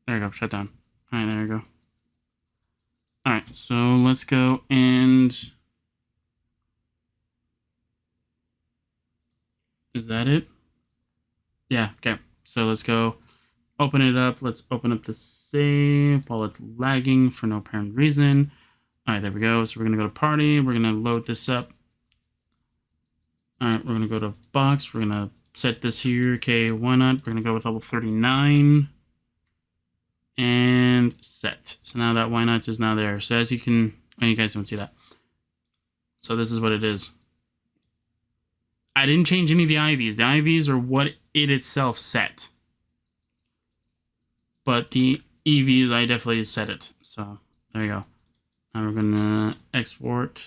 There we go, shut down. Alright, there we go. Alright, so let's go and... Is that it? Yeah, okay. So let's go open it up. Let's open up the save while it's lagging for no apparent reason. Alright, there we go. So we're going to go to party. We're going to load this up. Alright, we're going to go to box. We're going to set this here. Okay, why not? We're going to go with level 39. And set. So now that why not is now there. So as you can... Oh, you guys don't see that. So this is what it is. I didn't change any of the IVs. The IVs are what it itself set. But the EVs, I definitely set it. So there you go. Now we're going to export...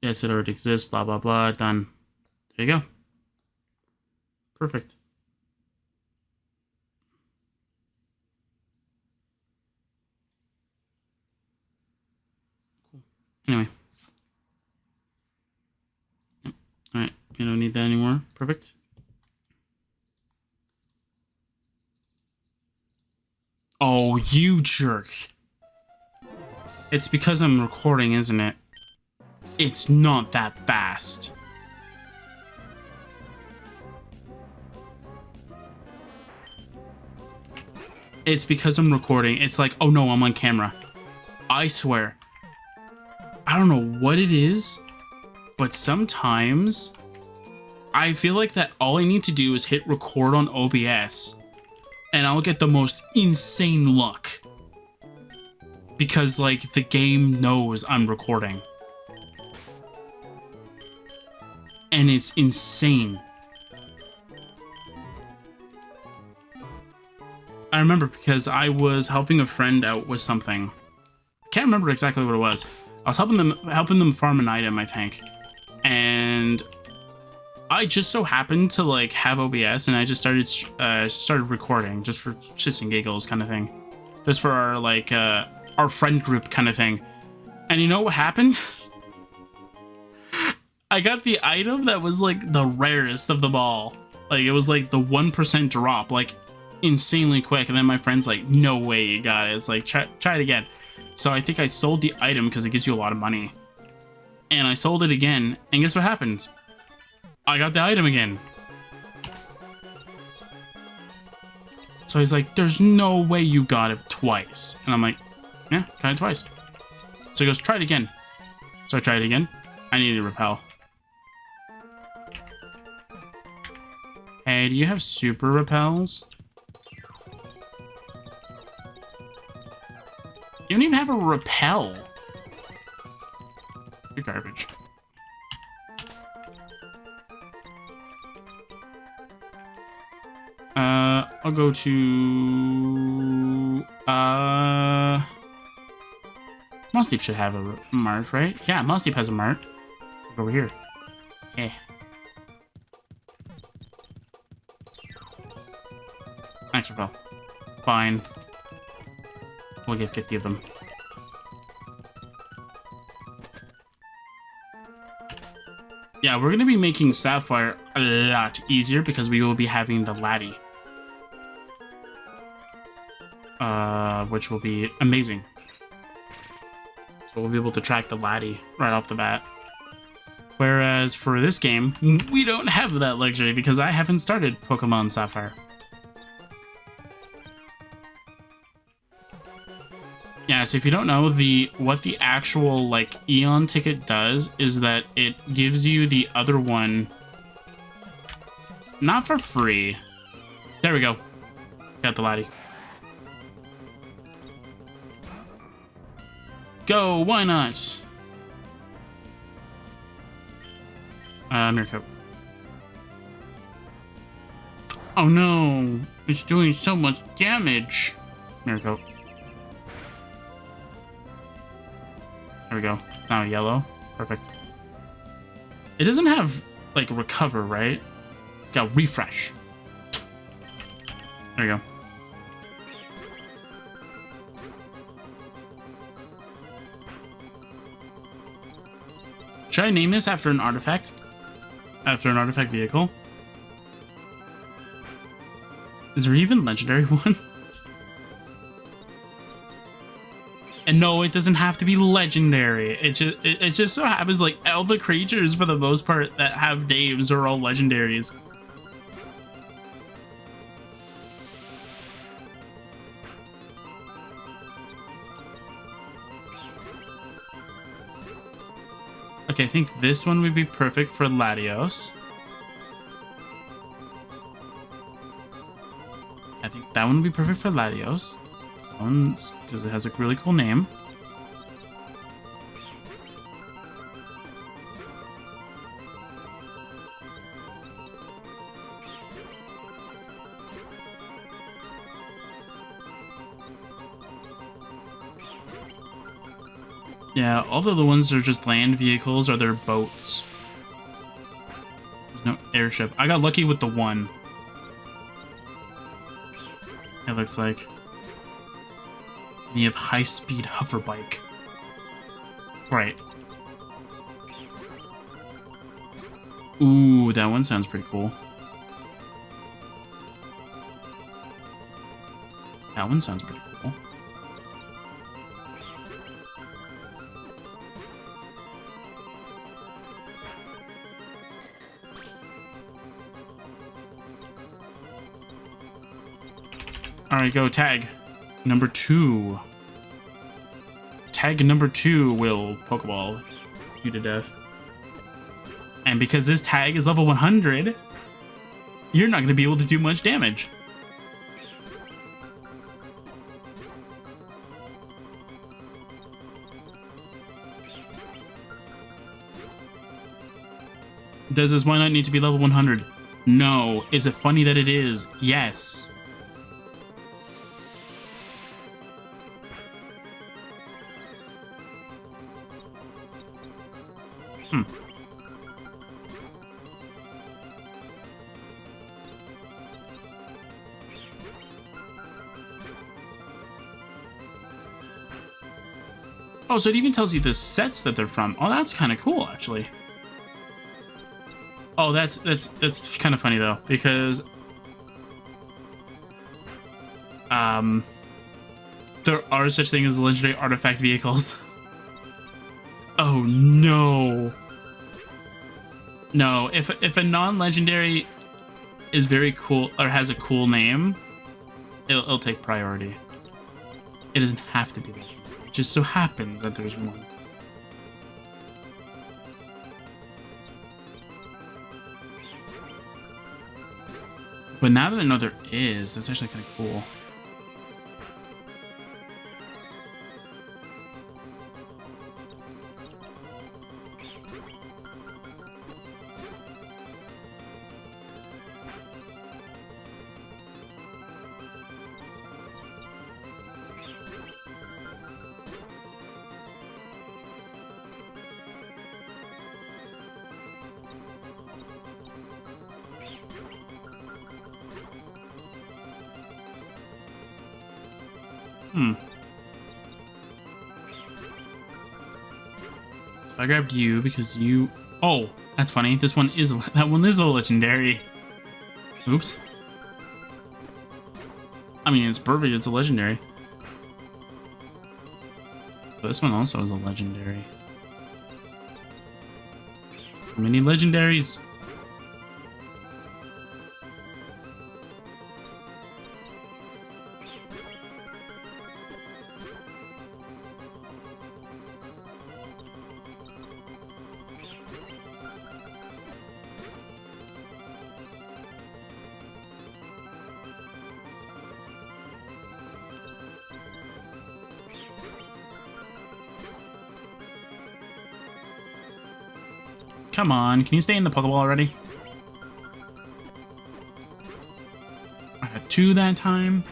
Yes, it already exists, blah, blah, blah, done. There you go. Perfect. Cool. Anyway. Yep. All right, you don't need that anymore. Perfect. Oh, you jerk. It's because I'm recording, isn't it? It's not that fast. It's because I'm recording. It's like, oh no, I'm on camera. I swear. I don't know what it is, but sometimes I feel like that all I need to do is hit record on OBS and I'll get the most insane luck. Because like the game knows I'm recording. And it's insane. I remember because I was helping a friend out with something. I can't remember exactly what it was. I was helping them farm an item, I think. And I just so happened to like have OBS and I just started recording just for shits and giggles kind of thing. Just for our like our friend group kind of thing. And you know what happened? I got the item that was like the rarest of them all. Like it was like the 1% drop, like insanely quick. And then my friend's like, no way you got it. It's like, try it again. So I think I sold the item because it gives you a lot of money. And I sold it again. And guess what happened? I got the item again. So he's like, there's no way you got it twice. And I'm like, yeah, got it twice. So he goes, try it again. So I tried it again. I need to repel. Hey, do you have super repels? You don't even have a repel. You're garbage. I'll go to... Musty should have a mart, right? Yeah, Musty has a mart. Over here. Yeah. Thanks, repel. Fine. We'll get 50 of them. Yeah, we're going to be making Sapphire a lot easier because we will be having the laddie. Which will be amazing. So we'll be able to track the laddie right off the bat. Whereas for this game, we don't have that luxury because I haven't started Pokemon Sapphire. Yeah, so if you don't know, what the actual like Eon ticket does is that it gives you the other one not for free. There we go. Got the laddie. Go, why not? Mirror Coat. Oh no, it's doing so much damage. Mirror Coat. There we go. It's now yellow. Perfect. It doesn't have, like, recover, right? It's got refresh. There we go. Should I name this after an artifact? After an artifact vehicle? Is there even legendary ones? And no, it doesn't have to be legendary. It just so happens like all the creatures for the most part that have names are all legendaries. Okay, I think this one would be perfect for Latios. I think that one would be perfect for Latios. Because it has a really cool name. Yeah, all the other ones are just land vehicles or they're boats. There's no airship. I got lucky with the one. It looks like. And you have high-speed hover bike. Right. Ooh, that one sounds pretty cool. That one sounds pretty cool. Alright, go tag. Number 2. Tag number 2 will Pokeball you to death. And because this tag is level 100, you're not going to be able to do much damage. Does this one not need to be level 100? No. Is it funny that it is? Yes. Oh, so it even tells you the sets that they're from. Oh, that's kind of cool, actually. Oh, that's kind of funny though, because there are such things as legendary artifact vehicles. Oh no. No, if a non-legendary is very cool or has a cool name, it'll take priority. It doesn't have to be legendary. It just so happens that there's one. But now that I know there is, that's actually kind of cool. So I grabbed you because you... Oh, that's funny. That one is a legendary. Oops. I mean, it's perfect. It's a legendary. But this one also is a legendary. Many legendaries. Come on, can you stay in the Pokeball already? I got 2 that time.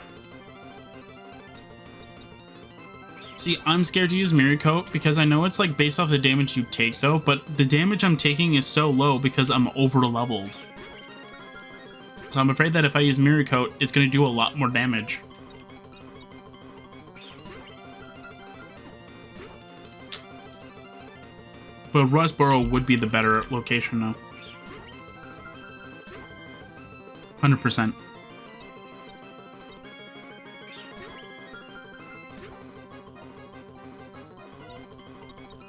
See, I'm scared to use Mirror Coat because I know it's like based off the damage you take though, but the damage I'm taking is so low because I'm over-leveled. So I'm afraid that if I use Mirror Coat, it's going to do a lot more damage. But Rustboro would be the better location though. 100%.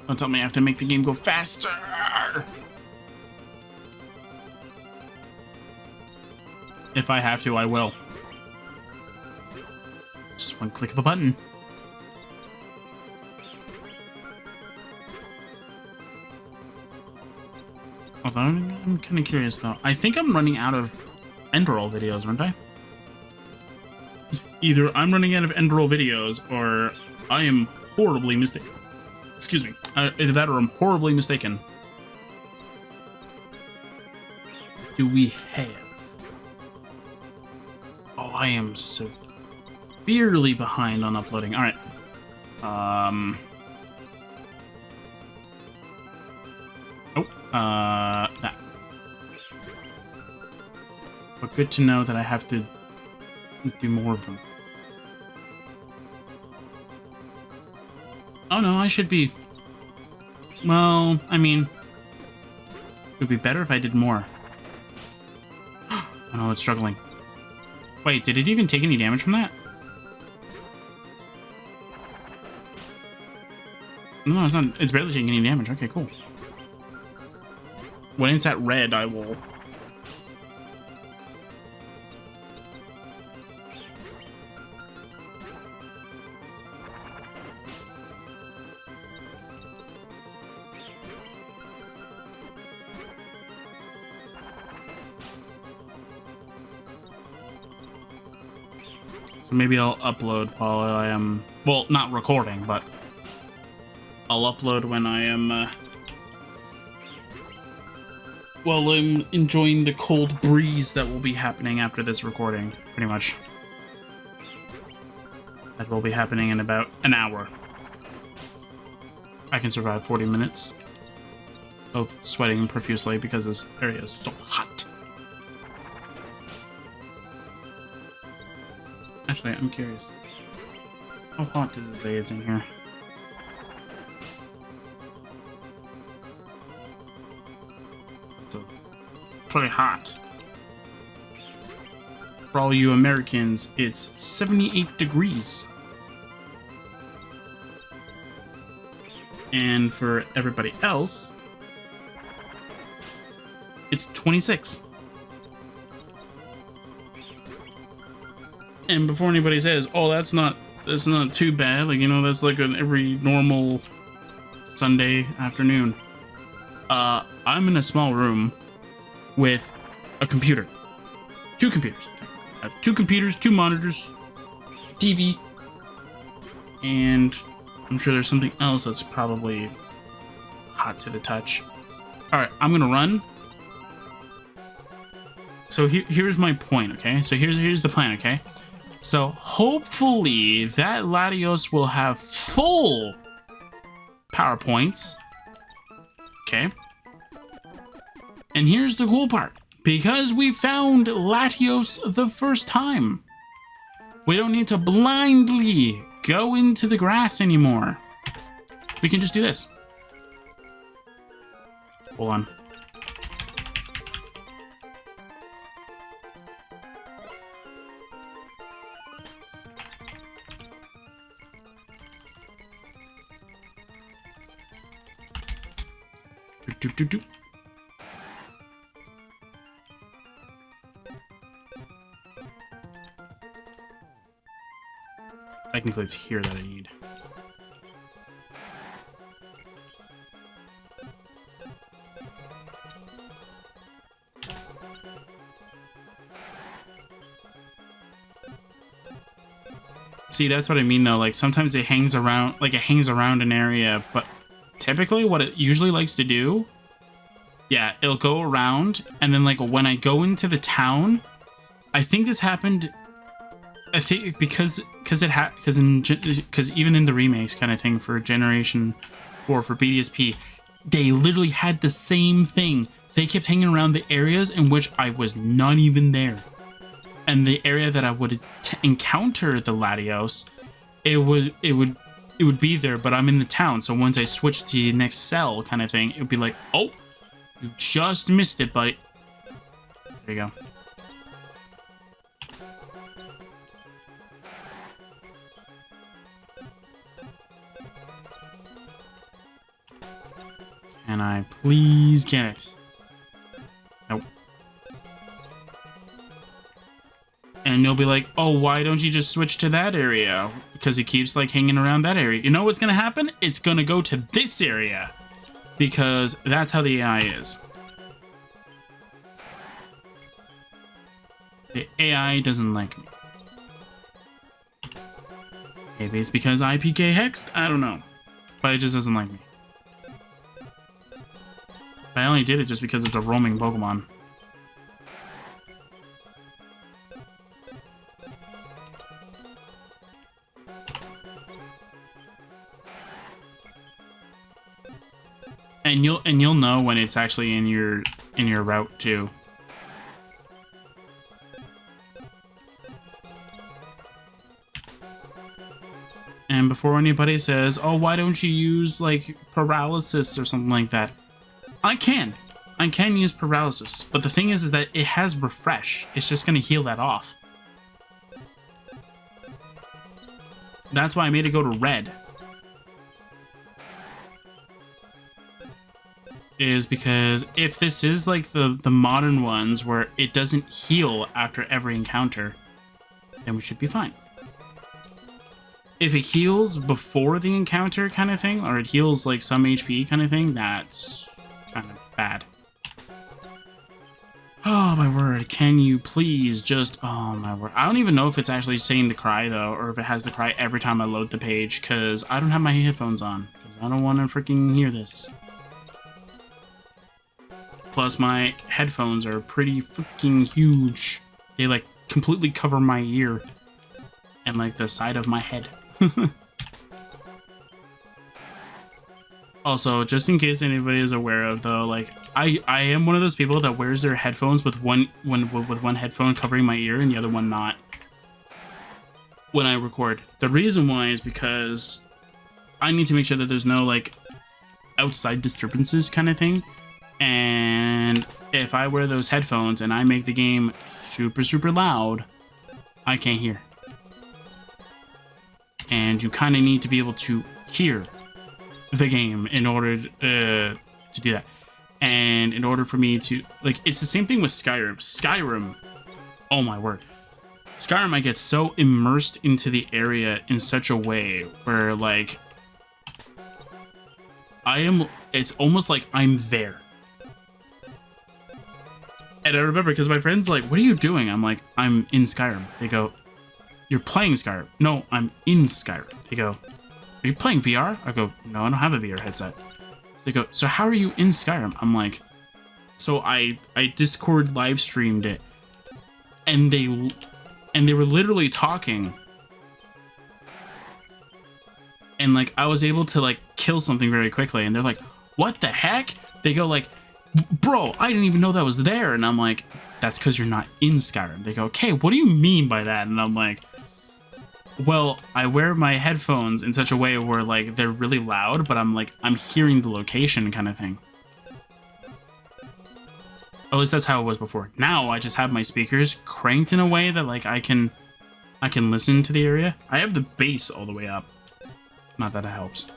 Don't tell me I have to make the game go faster. If I have to, I will. Just one click of a button. Although I'm kind of curious though. I think I'm running out of Enderroll videos, aren't I? Either I'm running out of Enderroll videos or I am horribly mistaken. Excuse me. Either that or I'm horribly mistaken. Do we have? Oh, I am severely behind on uploading. All right. That. But good to know that I have to do more of them. Oh no, I should be... Well, I mean... It would be better if I did more. Oh no, it's struggling. Wait, did it even take any damage from that? No, it's not. It's barely taking any damage. Okay, cool. When it's at red, I will... So maybe I'll upload while I am... Well, not recording, but... I'll upload when I am... Well, I'm enjoying the cold breeze that will be happening after this recording, pretty much. That will be happening in about an hour. I can survive 40 minutes of sweating profusely because this area is so hot. Actually, I'm curious. How hot does it say it's in here? It's pretty hot. For all you Americans, it's 78 degrees. And for everybody else, it's 26. And before anybody says, "Oh, that's not too bad," like, you know, that's like an every normal Sunday afternoon. I'm in a small room with a computer, 2 computers. I have 2 computers, 2 monitors, TV, and I'm sure there's something else that's probably hot to the touch. All right, I'm gonna run. So here's my point, okay? So here's the plan, okay? So hopefully that Latios will have full power points, okay? And here's the cool part. Because we found Latios the first time, we don't need to blindly go into the grass anymore. We can just do this. Hold on. Do. Technically, it's here that I need. See, that's what I mean, though. Like, sometimes it hangs around, an area, but typically what it usually likes to do, yeah, it'll go around, and then, like, when I go into the town, I think this happened, I think, because even in the remakes kind of thing for Generation 4 for BDSP, they literally had the same thing. They kept hanging around the areas in which I was not even there. And the area that I would encounter the Latios, it would it would be there, but I'm in the town. So once I switch to the next cell kind of thing, it would be like, oh, you just missed it, buddy. There you go. Can I please get it? Nope. And you'll be like, oh, why don't you just switch to that area? Because it keeps like hanging around that area. You know what's going to happen? It's going to go to this area. Because that's how the AI is. The AI doesn't like me. Maybe it's because I PK hexed? I don't know. But it just doesn't like me. I only did it just because it's a roaming Pokemon. And you'll know when it's actually in your route too. And before anybody says, "Oh, why don't you use like paralysis or something like that?" I can use paralysis, but the thing is that it has refresh. It's just gonna heal that off. That's why I made it go to red. Is because if this is like the modern ones where it doesn't heal after every encounter, then we should be fine. If it heals before the encounter kind of thing, or it heals like some HP kind of thing, that's kind of bad. Oh my word, can you please just, oh my word. I don't even know if it's actually saying the cry though, or if it has the cry every time I load the page, because I don't have my headphones on, because I don't want to freaking hear this. Plus my headphones are pretty freaking huge. They like completely cover my ear and like the side of my head. Also, just in case anybody is aware of though, like I am one of those people that wears their headphones with one headphone covering my ear and the other one not when I record. The reason why is because I need to make sure that there's no like outside disturbances kind of thing. And if I wear those headphones and I make the game super loud, I can't hear. And you kind of need to be able to hear the game in order to do that. And in order for me to, like, it's the same thing with Skyrim. Skyrim, oh my word. Skyrim, I get so immersed into the area in such a way where, like, it's almost like I'm there. And I remember because my friend's like, what are you doing? I'm like, I'm in Skyrim. They go, you're playing Skyrim. No, I'm in Skyrim. They go, are you playing VR? I go, no, I don't have a VR headset. So they go, so how are you in Skyrim? I'm like, so I Discord live streamed it. And they were literally talking. And like, I was able to like kill something very quickly. And they're like, what the heck? They go like, bro, I didn't even know that was there. And I'm like, that's because you're not in Skyrim. They go, okay, what do you mean by that? And I'm like, well, I wear my headphones in such a way where like they're really loud, but I'm hearing the location kind of thing. At least that's how it was before. Now I just have my speakers cranked in a way that like I can listen to the area. I have the bass all the way up. Not that it helps.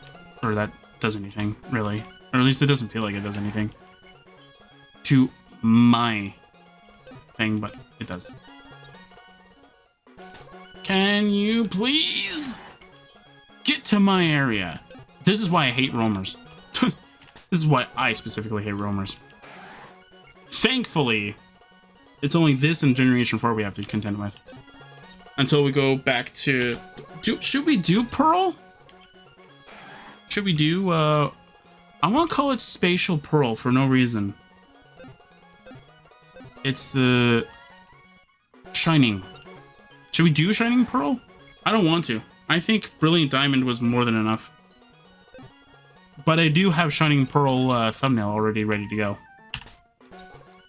Or that does anything, really. Or at least it doesn't feel like it does anything. To my thing, but it does. Can you please get to my area? This is why I hate roamers. This is why I specifically hate roamers. Thankfully, it's only this and Generation 4 we have to contend with. Until we go back to... should we do Pearl? Should we do... I want to call it Spatial Pearl for no reason. It's the Shining. Should we do Shining Pearl? I don't want to. I think Brilliant Diamond was more than enough. But I do have Shining Pearl thumbnail already ready to go.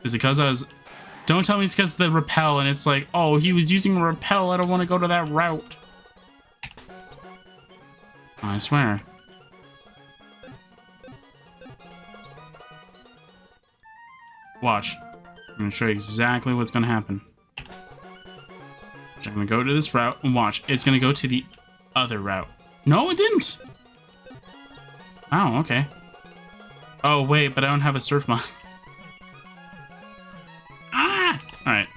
Is it because I was... Don't tell me it's because of the repel and it's like, oh, he was using a repel. I don't want to go to that route. I swear. Watch. I'm gonna show you exactly what's gonna happen. I'm gonna go to this route and watch. It's gonna go to the other route. No, it didn't. Oh, okay. Oh, wait, but I don't have a surf mod. Ah! Alright.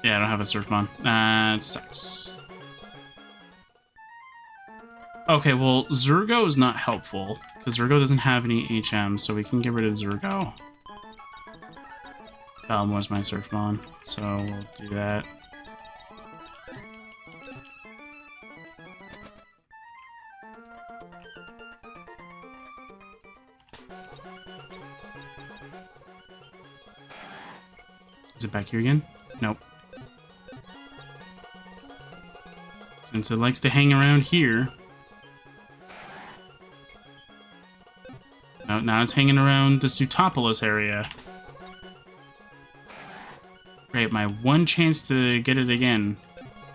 Yeah, I don't have a surf mod. That sucks. Okay, well, Zurgo is not helpful, because Zurgo doesn't have any HM, so we can get rid of Zurgo. Balmore's my surf mod, so we'll do that. Is it back here again? Nope. Since it likes to hang around here. Now it's hanging around the Sutopolis area. Great, my one chance to get it again.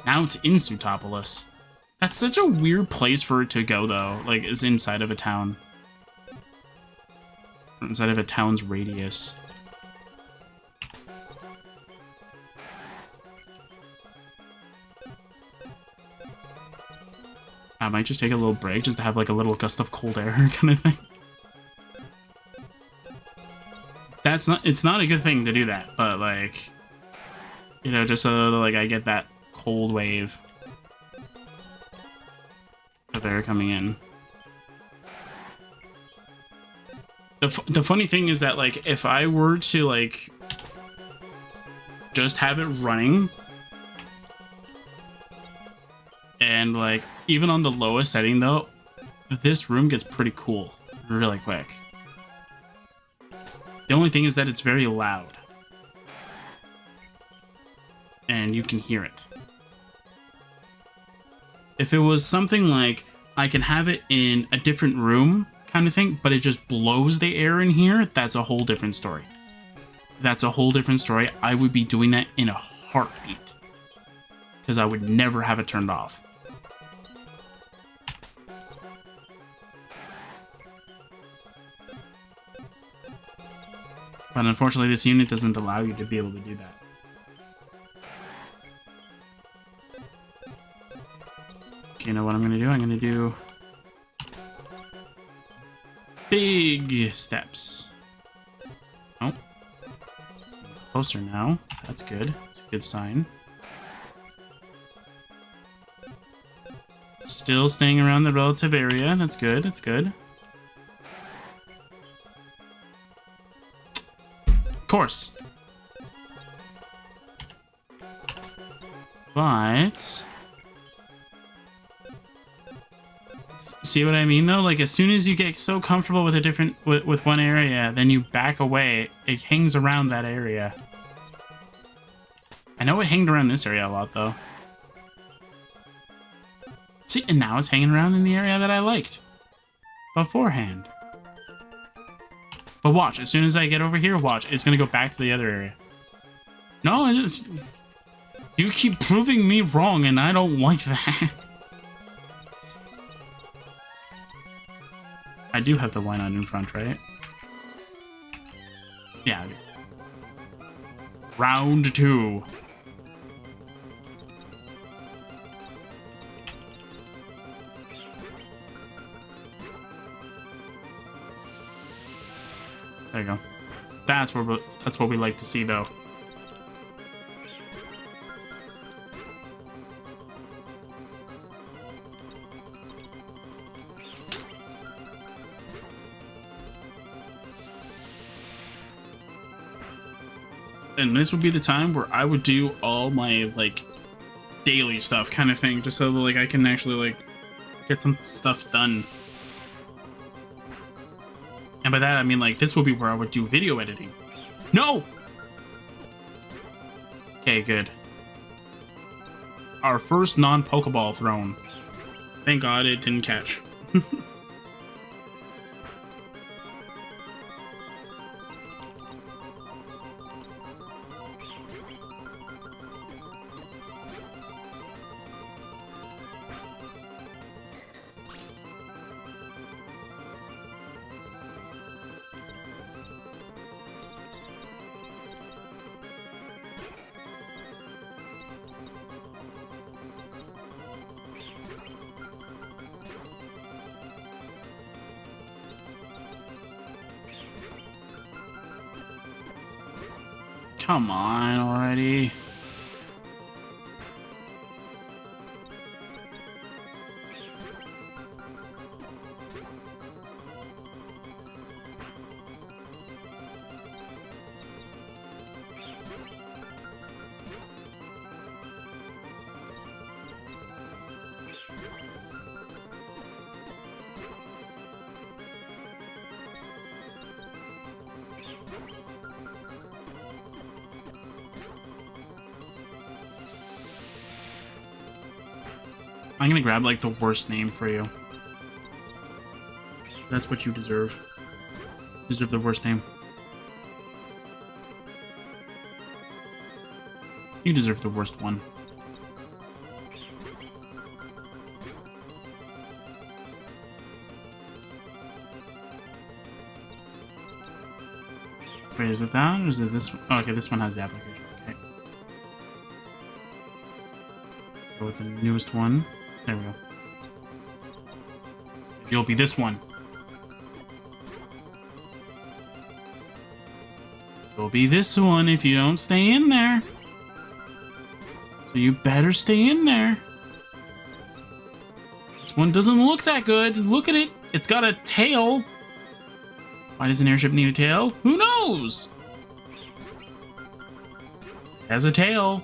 Now it's in Sutopolis. That's such a weird place for it to go, though. Like, it's inside of a town. Inside of a town's radius. I might just take a little break just to have like a little gust of cold air kind of thing. It's not a good thing to do that, but like, you know, just so that, like, I get that cold wave of air coming in. The funny thing is that, like, if I were to like just have it running and like even on the lowest setting though, this room gets pretty cool really quick. The only thing is that it's very loud. And you can hear it. If it was something like I can have it in a different room kind of thing, but it just blows the air in here, that's a whole different story. That's a whole different story. I would be doing that in a heartbeat. Because I would never have it turned off. But unfortunately, this unit doesn't allow you to be able to do that. Okay, you know what I'm going to do? I'm going to do big steps. Oh. It's getting closer now. So that's good. It's a good sign. Still staying around the relative area. That's good. That's good. Of course. But see what I mean though? Like as soon as you get so comfortable with a different with one area, then you back away. It hangs around that area. I know it hanged around this area a lot though. See, and now it's hanging around in the area that I liked beforehand. But watch, as soon as I get over here, watch, it's gonna go back to the other area. No, I just... You keep proving me wrong, and I don't like that. I do have the line on in front, right? Yeah, I do. Round 2. There you go. That's what we like to see, though. And this would be the time where I would do all my like daily stuff kind of thing, just so that like I can actually like get some stuff done. And by that, I mean, like, this would be where I would do video editing. No! Okay, good. Our first non-Pokeball thrown. Thank God it didn't catch. Come on already. I'm gonna grab like the worst name for you. That's what you deserve. You deserve the worst name. You deserve the worst one. Wait, is it that or is it this one? Oh, okay, this one has the application. Okay. Go with the newest one. There we go. You'll be this one. You'll be this one if you don't stay in there. So you better stay in there. This one doesn't look that good. Look at it. It's got a tail. Why does an airship need a tail? Who knows? It has a tail.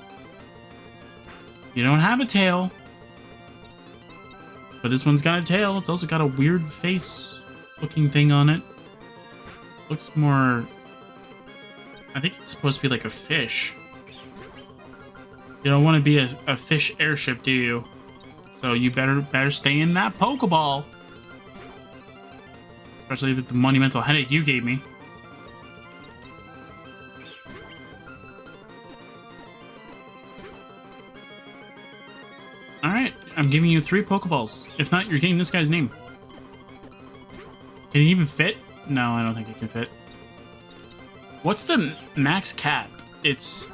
You don't have a tail. But this one's got a tail. It's also got a weird face looking thing on it. Looks more... I think it's supposed to be like a fish. You don't want to be a fish airship, do you? So you better stay in that Pokeball. Especially with the monumental headache you gave me. Alright, I'm giving you 3 Pokeballs. If not, you're getting this guy's name. Can it even fit? No, I don't think it can fit. What's the max cap? It's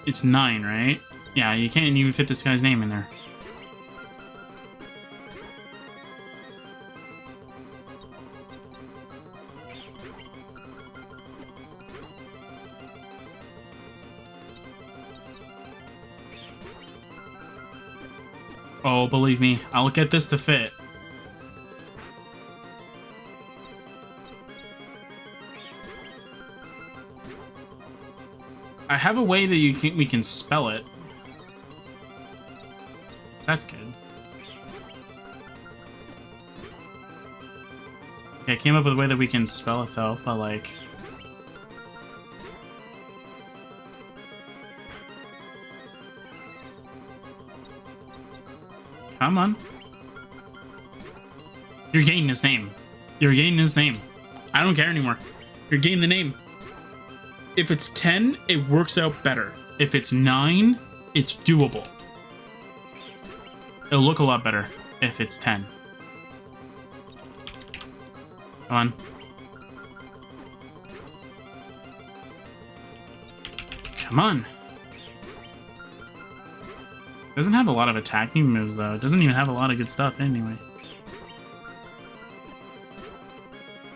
9, right? Yeah, you can't even fit this guy's name in there. Oh, believe me, I'll get this to fit. I have a way that we can spell it. That's good. Okay, I came up with a way that we can spell it though, but like... Come on. You're getting his name. You're getting his name. I don't care anymore. You're getting the name. If it's 10, it works out better. If it's 9, it's doable. It'll look a lot better if it's 10. Come on. Come on. Doesn't have a lot of attacking moves though. It doesn't even have a lot of good stuff anyway.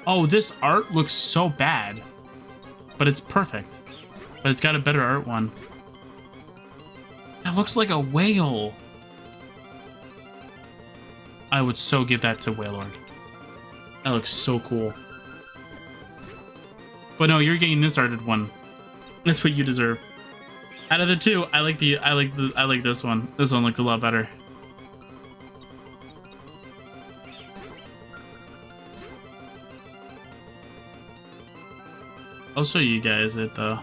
Oh, this art looks so bad. But it's perfect. But it's got a better art one. That looks like a whale. I would so give that to Wailord. That looks so cool. But no, you're getting this arted one. That's what you deserve. Out of the 2, I like this one. This one looks a lot better. I'll show you guys it though.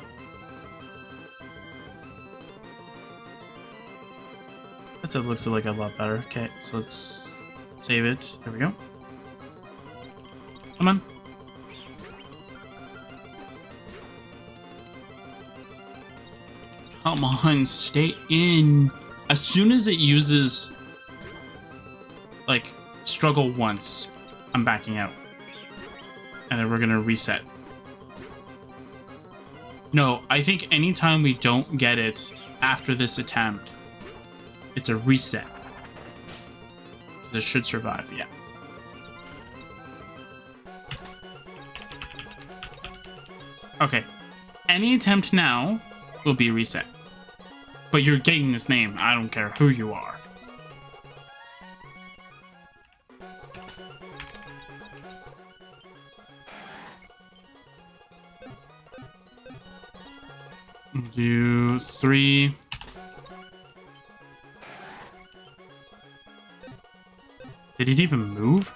That stuff looks like a lot better. Okay, so let's save it. There we go. Come on. Come on, stay in. As soon as it uses, like, struggle once, I'm backing out. And then we're gonna reset. No, I think anytime we don't get it after this attempt, it's a reset. It should survive, yeah. Okay, any attempt now will be reset. But you're getting this name. I don't care who you are. Do 3. Did it even move?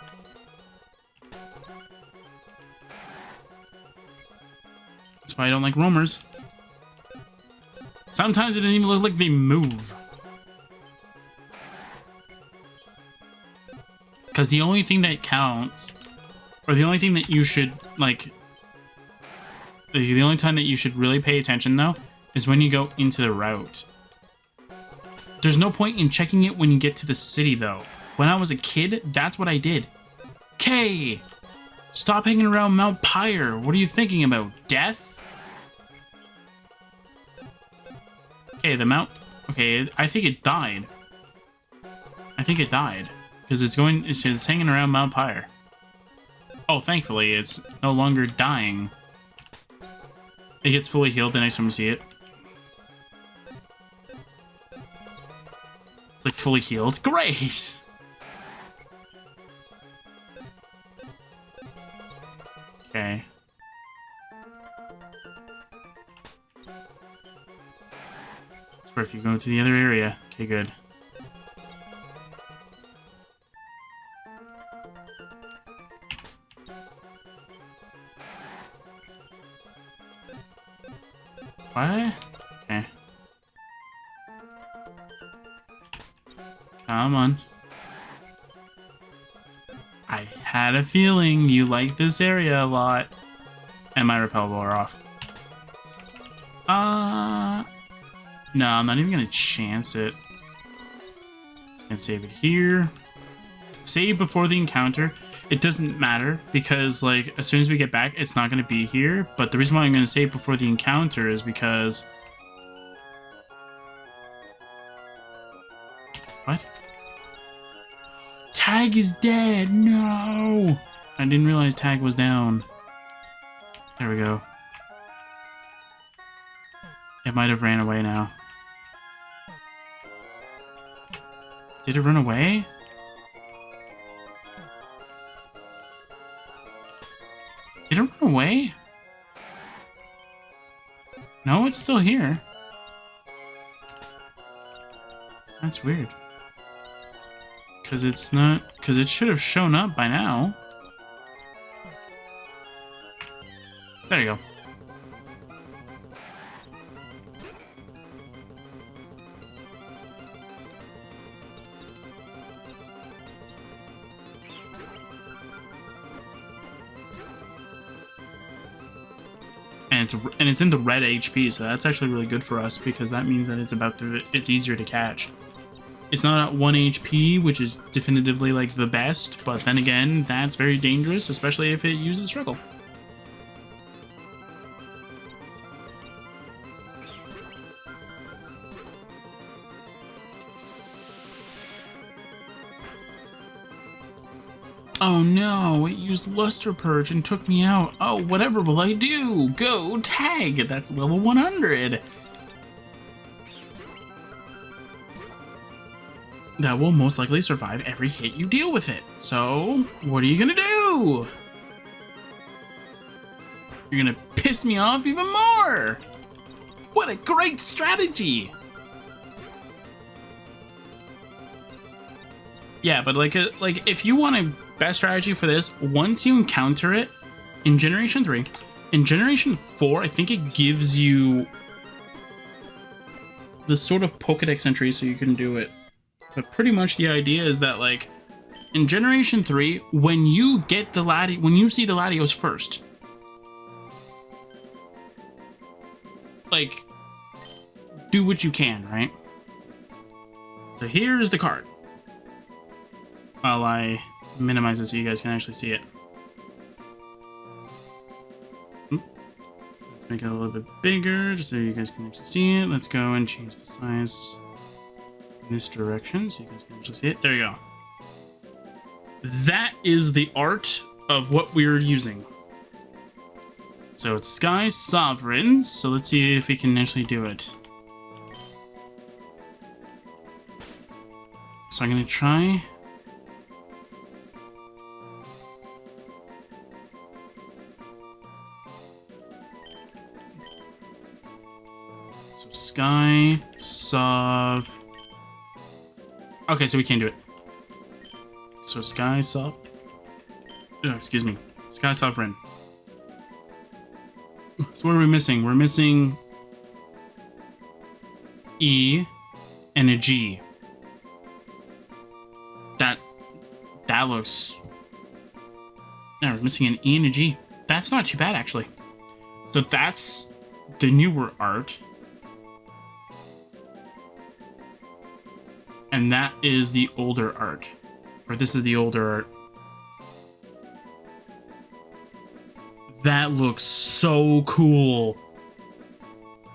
That's why I don't like roamers. Sometimes it doesn't even look like they move. Because the only thing that counts, or the only thing that you should, like, the only time that you should really pay attention, though, is when you go into the route. There's no point in checking it when you get to the city, though. When I was a kid, that's what I did. Kay! Stop hanging around Mount Pyre. What are you thinking about? Death? Okay, the mount... Okay, I think it died. I think it died. Because it's hanging around Mount Pyre. Oh, thankfully, it's no longer dying. It gets fully healed the next time you see it. It's like fully healed. Great! Okay. So if you go to the other area. Okay, good. What? Okay. Come on. I had a feeling you like this area a lot. And my repel blower off. No, I'm not even gonna chance it. Just gonna save it here. Save before the encounter. It doesn't matter because, like, as soon as we get back, it's not gonna be here. But the reason why I'm gonna save before the encounter is because... What? Tag is dead! No! I didn't realize Tag was down. There we go. It might have ran away now. Did it run away? Did it run away? No, it's still here. That's weird. Because it's not... Because it should have shown up by now. There you go. And it's in the red HP, so that's actually really good for us because that means that it's easier to catch. It's not at 1 HP, which is definitively like the best, but then again, that's very dangerous, especially if it uses Struggle. Oh no, it used Luster Purge and took me out. Oh, whatever will I do? Go Tag! That's level 100. That will most likely survive every hit you deal with it. So, what are you gonna do? You're gonna piss me off even more! What a great strategy! Yeah, but like if you want a best strategy for this, once you encounter it in Generation 3, in Generation 4, I think it gives you the sort of Pokedex entry so you can do it. But pretty much the idea is that, like, in Generation 3, when you get the when you see the Latios first, like, do what you can, right? So here's the card. While I minimize it so you guys can actually see it. Let's make it a little bit bigger just so you guys can actually see it. Let's go and change the size in this direction so you guys can actually see it. There you go. That is the art of what we're using. So it's Sky Sovereign. So let's see if we can actually do it. So I'm gonna try. So Sky Sov. Okay, so we can't do it. So Sky Sov. Excuse me. Sky Sovereign. So what are we missing? We're missing E and a G. That looks... No, we're missing an E and a G. That's not too bad, actually. So that's the newer art. And that is the older art. Or this is the older art. That looks so cool.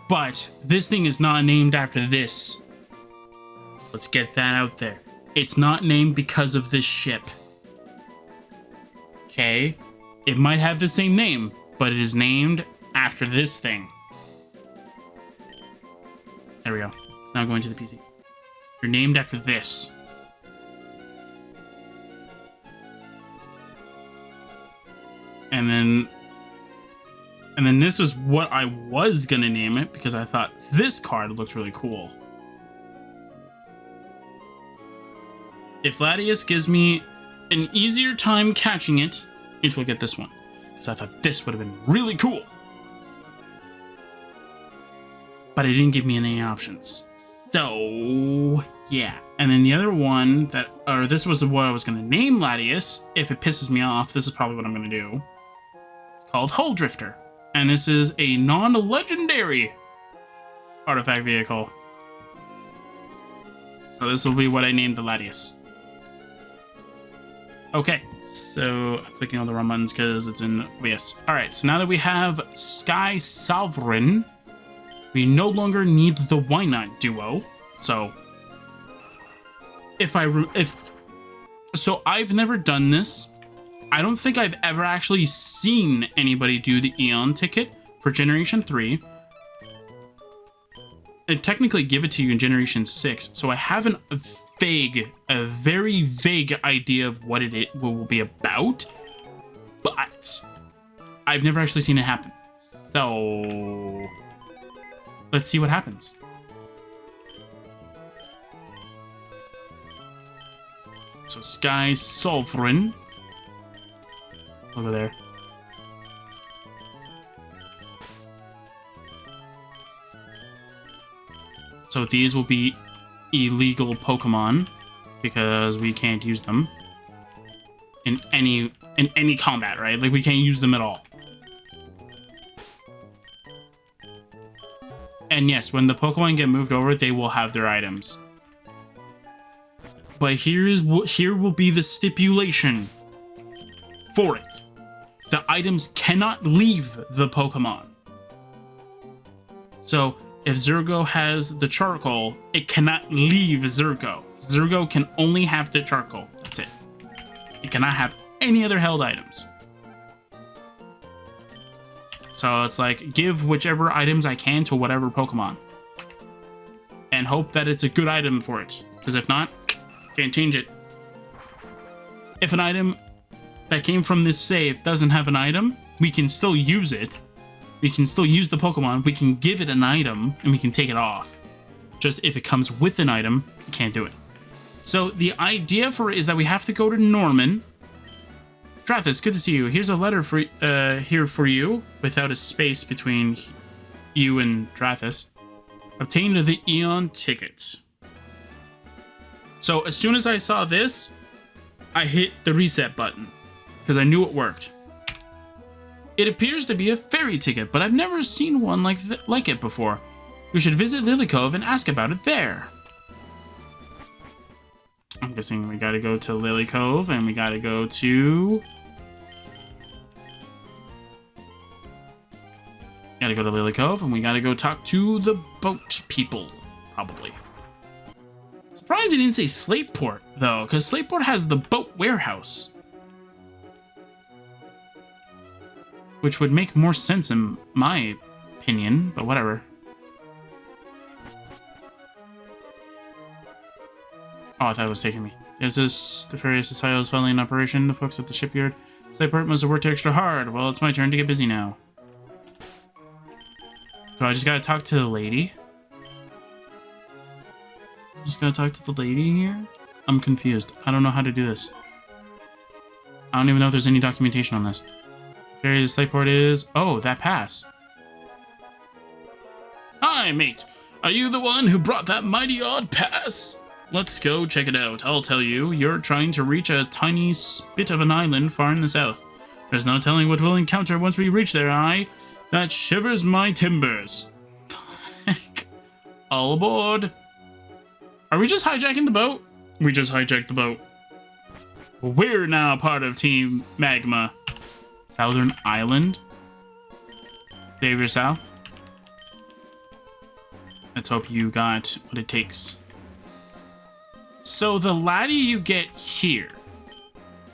But this thing is not named after this. Let's get that out there. It's not named because of this ship. Okay? It might have the same name, but it is named after this thing. There we go. It's now going to the PC. You're named after this. And then this was what I was gonna name it because I thought this card looked really cool. If Latias gives me an easier time catching it, it will get this one. Because I thought this would have been really cool. But it didn't give me any options. So, yeah. And then the other one that, or this was what I was going to name Latias. If it pisses me off, this is probably what I'm going to do. It's called Hull Drifter. And this is a non-legendary artifact vehicle. So this will be what I named the Latias. Okay, so I'm clicking on the wrong buttons because it's in OBS. Alright, so now that we have Sky Sovereign, we no longer need the Why Not duo. So, so I've never done this. I don't think I've ever actually seen anybody do the Eon ticket for Generation 3. It technically give it to you in Generation 6, so I have a very vague idea of what it will be about, but I've never actually seen it happen. So let's see what happens. So Sky Sovereign. Over there. So these will be illegal Pokemon because we can't use them in any combat, right? Like we can't use them at all. And yes, when the Pokemon get moved over, they will have their items. But here will be the stipulation for it. The items cannot leave the Pokemon. So if Zergo has the charcoal, it cannot leave Zergo. Zergo can only have the charcoal. That's it. It cannot have any other held items. So it's like, give whichever items I can to whatever Pokemon. And hope that it's a good item for it. Because if not, can't change it. If an item that came from this save doesn't have an item, we can still use it. We can still use the Pokemon, we can give it an item, and we can take it off. Just if it comes with an item, we can't do it. So the idea for it is that we have to go to Norman. Drathis, good to see you. Here's a letter for here for you, without a space between you and Drathis. Obtain the Eon tickets. So as soon as I saw this, I hit the reset button, because I knew it worked. It appears to be a fairy ticket, but I've never seen one like it before. We should visit Lily Cove and ask about it there. I'm guessing we gotta go to Lily Cove, and we gotta go to... Gotta go to Lily Cove, and we gotta go talk to the boat people, probably. Surprised he didn't say Slateport, though, because Slateport has the boat warehouse. which would make more sense in my opinion, but whatever. Oh, I thought it was taking me. Is this the ferry society is finally in operation? The folks at the shipyard Slayport must have worked extra hard. Well, it's my turn to get busy now. So I just gotta talk to the lady? Just gotta talk to the lady here? I'm confused. I don't know how to do this. I don't even know if there's any documentation on this. Ferry to Slayport is... Oh, that pass. Hi, mate. Are you the one who brought that mighty odd pass? Let's go check it out. I'll tell you, you're trying to reach a tiny spit of an island far in the south. There's no telling what we'll encounter once we reach there, aye? That shivers my timbers. All aboard. Are we just hijacking the boat? We just hijacked the boat. We're now part of Team Magma. Southern Island? Save yourself. Let's hope you got what it takes. So the laddie you get here,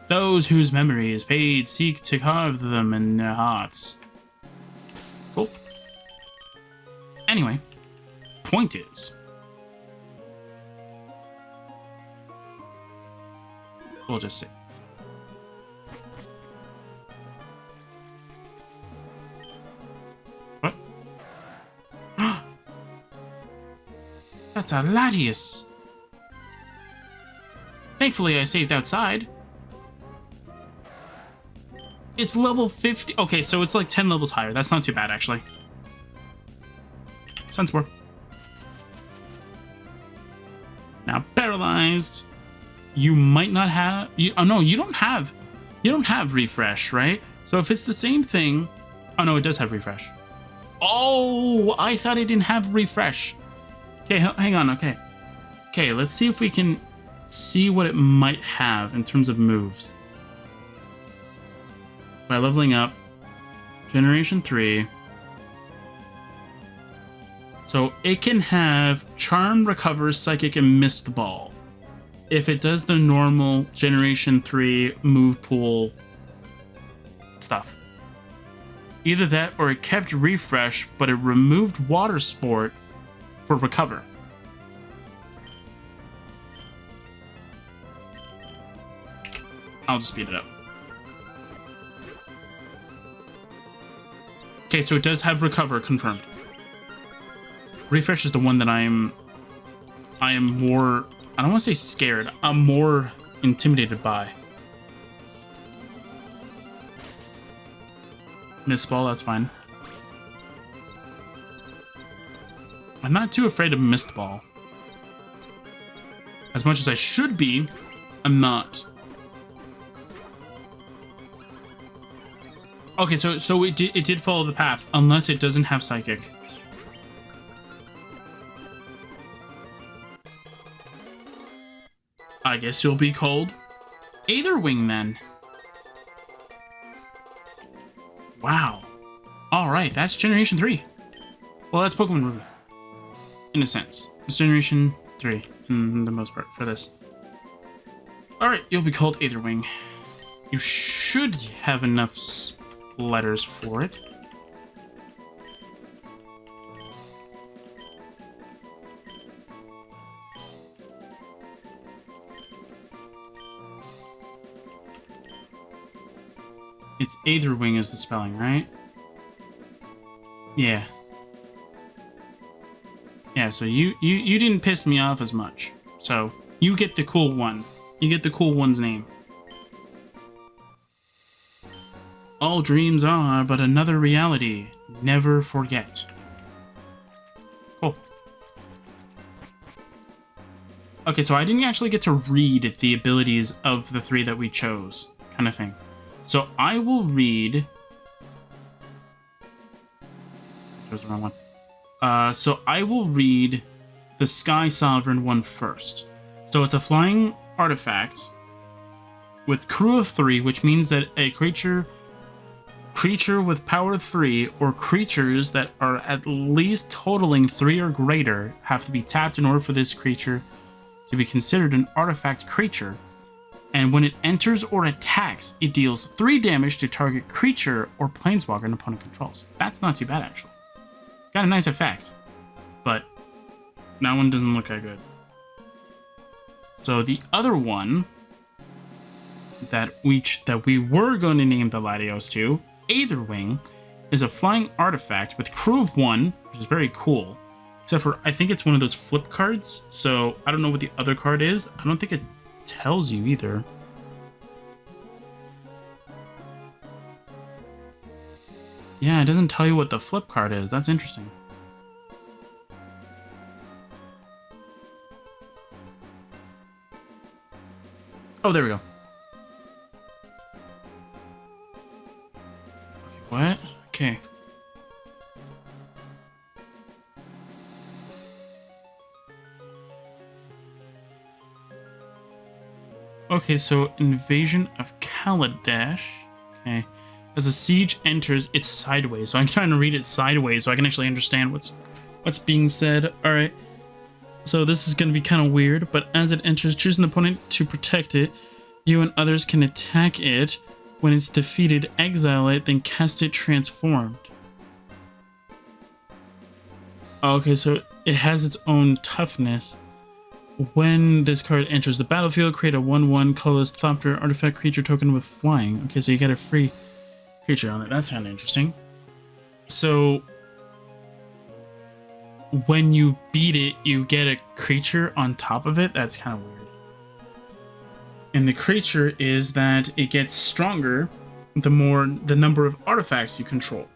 those whose memories fade seek to carve them in their hearts. Cool. Anyway, point is, we'll just save. What? That's a Latius. Thankfully, I saved outside. It's level 50. Okay, so it's like 10 levels higher. That's not too bad, actually. Sensible. Now, paralyzed. You might not have... oh, no, you don't have refresh, right? So if it's the same thing... Oh, no, it does have refresh. Oh, I thought it didn't have refresh. Okay, hang on, okay. Okay, let's see if we can... see what it might have in terms of moves. By leveling up, Generation 3. So it can have Charm, Recover, Psychic, and Mist Ball. If it does the normal Generation 3 move pool stuff. Either that or it kept Refresh, but it removed Water Sport for Recover. I'll just speed it up. Okay, so it does have Recover confirmed. Refresh is the one that I am more, I don't want to say scared, I'm more intimidated by. Mist Ball, that's fine. I'm not too afraid of Mist Ball. As much as I should be, I'm not. Okay, so it did follow the path, unless it doesn't have Psychic. I guess you'll be called Aetherwing then. Wow. Alright, that's Generation 3. Well, that's Pokemon Ruby. In a sense. It's Generation 3, in the most part, for this. Alright, you'll be called Aetherwing. You should have enough letters for it. It's Aetherwing is the spelling, right? Yeah. Yeah, so you didn't piss me off as much. So you get the cool one. You get the cool one's name. All dreams are but another reality. Never forget. Cool. Okay, so I didn't actually get to read the abilities of the three that we chose, kind of thing. So I will read... I chose the wrong one. So I will read the Sky Sovereign one first. So it's a flying artifact with crew of 3, which means that a creature with power 3 or creatures that are at least totaling 3 or greater have to be tapped in order for this creature to be considered an artifact creature. And when it enters or attacks, it deals 3 damage to target creature or planeswalker an opponent controls. That's not too bad, actually. It's got a nice effect, but that one doesn't look that good. So the other one that we were going to name the Latios to, Aetherwing, is a flying artifact with crew of 1, which is very cool. Except for, I think it's one of those flip cards, so I don't know what the other card is. I don't think it tells you either. Yeah, it doesn't tell you what the flip card is. That's interesting. Oh, there we go. Okay, what? Okay. Okay, so Invasion of Kaladesh. Okay. As a siege enters, it's sideways. So I'm trying to read it sideways so I can actually understand what's being said. Alright. So this is going to be kind of weird, but as it enters, choose an opponent to protect it. You and others can attack it. When it's defeated, exile it, then cast it transformed. Okay, so it has its own toughness. When this card enters the battlefield, create a 1/1 colorless Thopter artifact creature token with flying. Okay, so you get a free creature on it. That's kind of interesting. So when you beat it, you get a creature on top of it. That's kind of weird. And the creature is that it gets stronger the number of artifacts you control.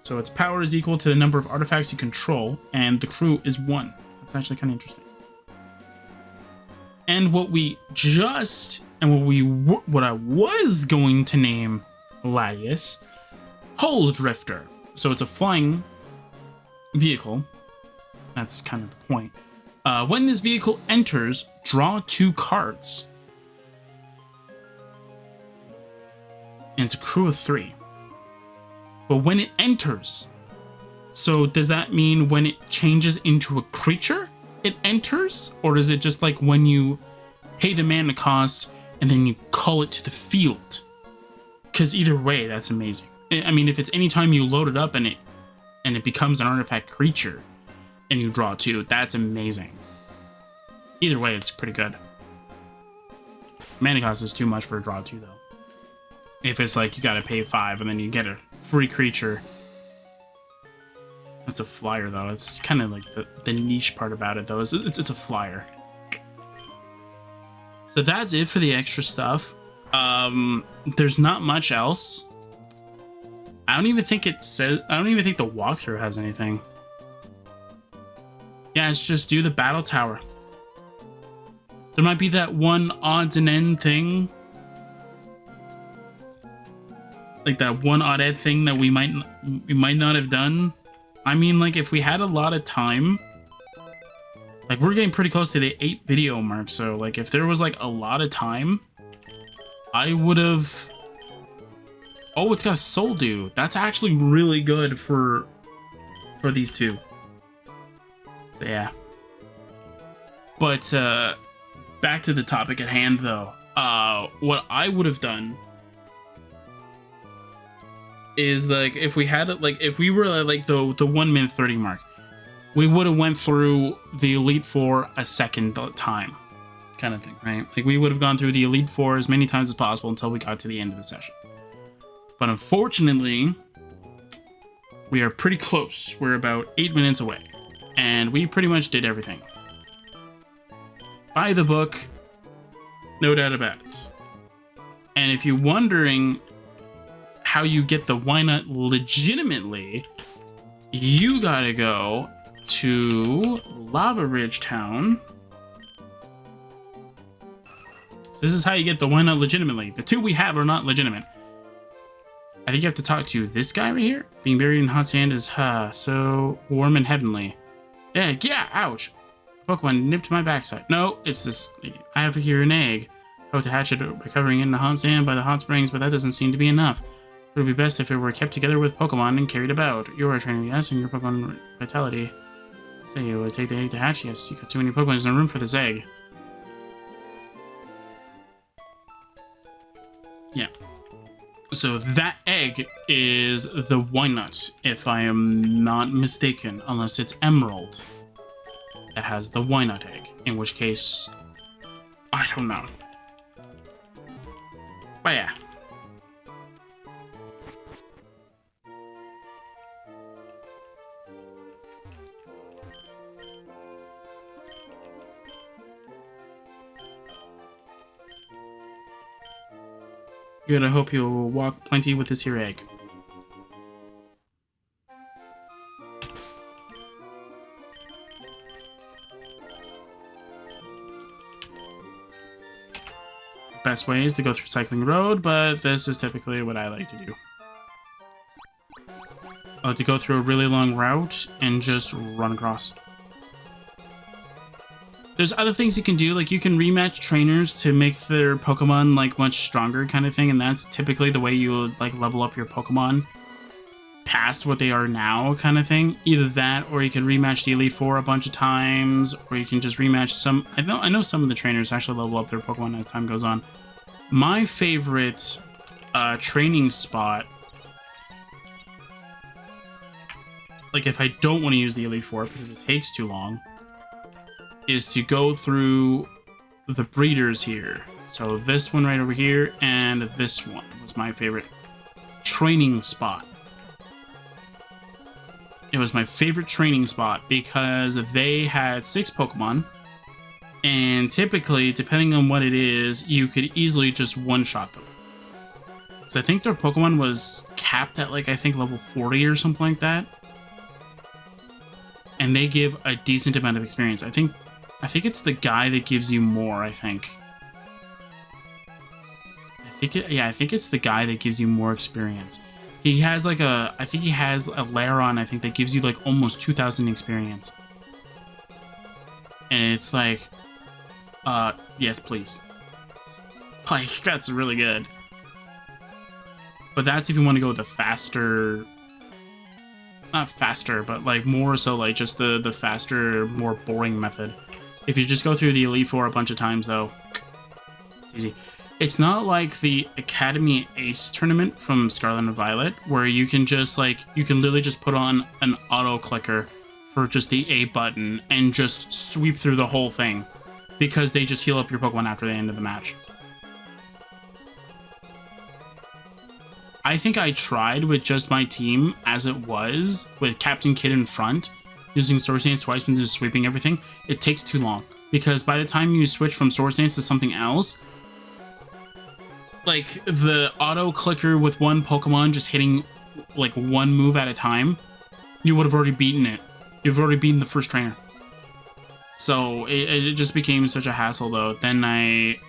So its power is equal to the number of artifacts you control, and the crew is 1. That's actually kind of interesting. And what I was going to name Latios, Hull Drifter. So it's a flying vehicle. That's kind of the point. When this vehicle enters, draw 2 cards. And it's a crew of 3. But when it enters, so does that mean when it changes into a creature, it enters? Or is it just like when you pay the mana cost and then you call it to the field? Because either way, that's amazing. I mean, if it's anytime you load it up and it becomes an artifact creature and you draw 2, that's amazing. Either way, it's pretty good. Mana cost is too much for a draw 2, though. If it's like you gotta pay 5 and then you get a free creature. That's a flyer, though. It's kind of like the niche part about it, though. It's a flyer. So that's it for the extra stuff. There's not much else. I don't even think the walkthrough has anything. Yeah, it's just do the battle tower. There might be that one odds and end thing. Like that one odd ed thing that we might not have done. I mean, like, if we had a lot of time, like, we're getting pretty close to the 8 video mark, so, like, if there was, like, a lot of time, I would have... Oh, it's got Soul Dew. That's actually really good for these 2. So, yeah. But, back to the topic at hand, though. What I would have done is, like, if we had it, like, if we were at, like, the 1 minute 30 mark, we would have went through the Elite Four a second time, kind of thing, right? Like, we would have gone through the Elite Four as many times as possible until we got to the end of the session. But unfortunately, we are pretty close. We're about 8 minutes away, and we pretty much did everything. Buy the book, no doubt about it. And if you're wondering how you get the Why Not legitimately, you gotta go to Lava Ridge Town. So this is how you get the Why Not legitimately. The 2 we have are not legitimate. I think you have to talk to this guy right here. Being buried in hot sand is so warm and heavenly. Yeah, ouch. Pokemon nipped my backside. No, it's this. I have here an egg. I hope to hatch it by covering it in the hot sand by the hot springs, but that doesn't seem to be enough. It would be best if it were kept together with Pokemon and carried about. You are training, yes, and your Pokemon vitality. So you would take the egg to hatch? Yes, you got too many Pokemon. There's no room for this egg. Yeah. So that egg is the Wynut, if I am not mistaken, unless it's Emerald that has the Wynut egg, in which case, I don't know. But yeah. Good, I hope you'll walk plenty with this here egg. Best way is to go through Cycling Road, but this is typically what I like to do. I like to go through a really long route and just run across. There's other things you can do, like you can rematch trainers to make their Pokemon like much stronger kind of thing, and that's typically the way you like level up your Pokemon past what they are now kind of thing. Either that, or you can rematch the Elite Four a bunch of times, or you can just rematch some. I know some of the trainers actually level up their Pokemon as time goes on. My favorite training spot, like if I don't want to use the Elite Four because it takes too long, is to go through the breeders here. So this one right over here and this one was my favorite training spot. It was my favorite training spot because they had 6 Pokemon, and typically, depending on what it is, you could easily just one-shot them. So I think their Pokemon was capped at like, I think level 40 or something like that. And they give a decent amount of experience. I think it's the guy that gives you more, I think. I think it's the guy that gives you more experience. He has like I think he has a Lairon, I think, that gives you like almost 2,000 experience. And it's like, yes, please. Like, that's really good. But that's if you want to go with the faster, not faster, but like more so like just the faster, more boring method. If you just go through the Elite Four a bunch of times, though, it's easy. It's not like the Academy Ace tournament from Scarlet and Violet, where you can just like, you can literally just put on an auto clicker for just the A button and just sweep through the whole thing, because they just heal up your Pokemon after the end of the match. I think I tried with just my team as it was, with Captain Kidd in front, using Swords Dance twice and just sweeping everything. It takes too long, because by the time you switch from Swords Dance to something else, like the auto clicker with one Pokemon just hitting like one move at a time, you would have already beaten it. You've already beaten the first trainer. So it just became such a hassle though. Then I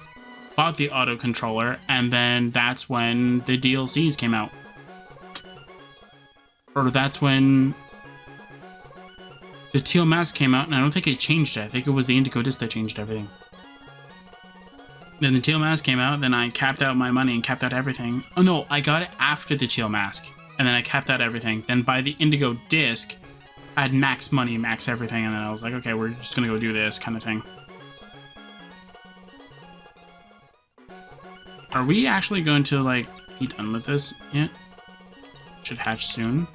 bought the auto controller, and then that's when the DLCs came out. Or that's when the Teal Mask came out, and I don't think it changed it. I think it was the Indigo Disc that changed everything. Then the Teal Mask came out, then I capped out my money and capped out everything. Oh no, I got it after the Teal Mask, and then I capped out everything. Then by the Indigo Disc, I had max money, max everything, and then I was like, okay, we're just gonna go do this kind of thing. Are we actually going to, like, be done with this yet? Should hatch soon.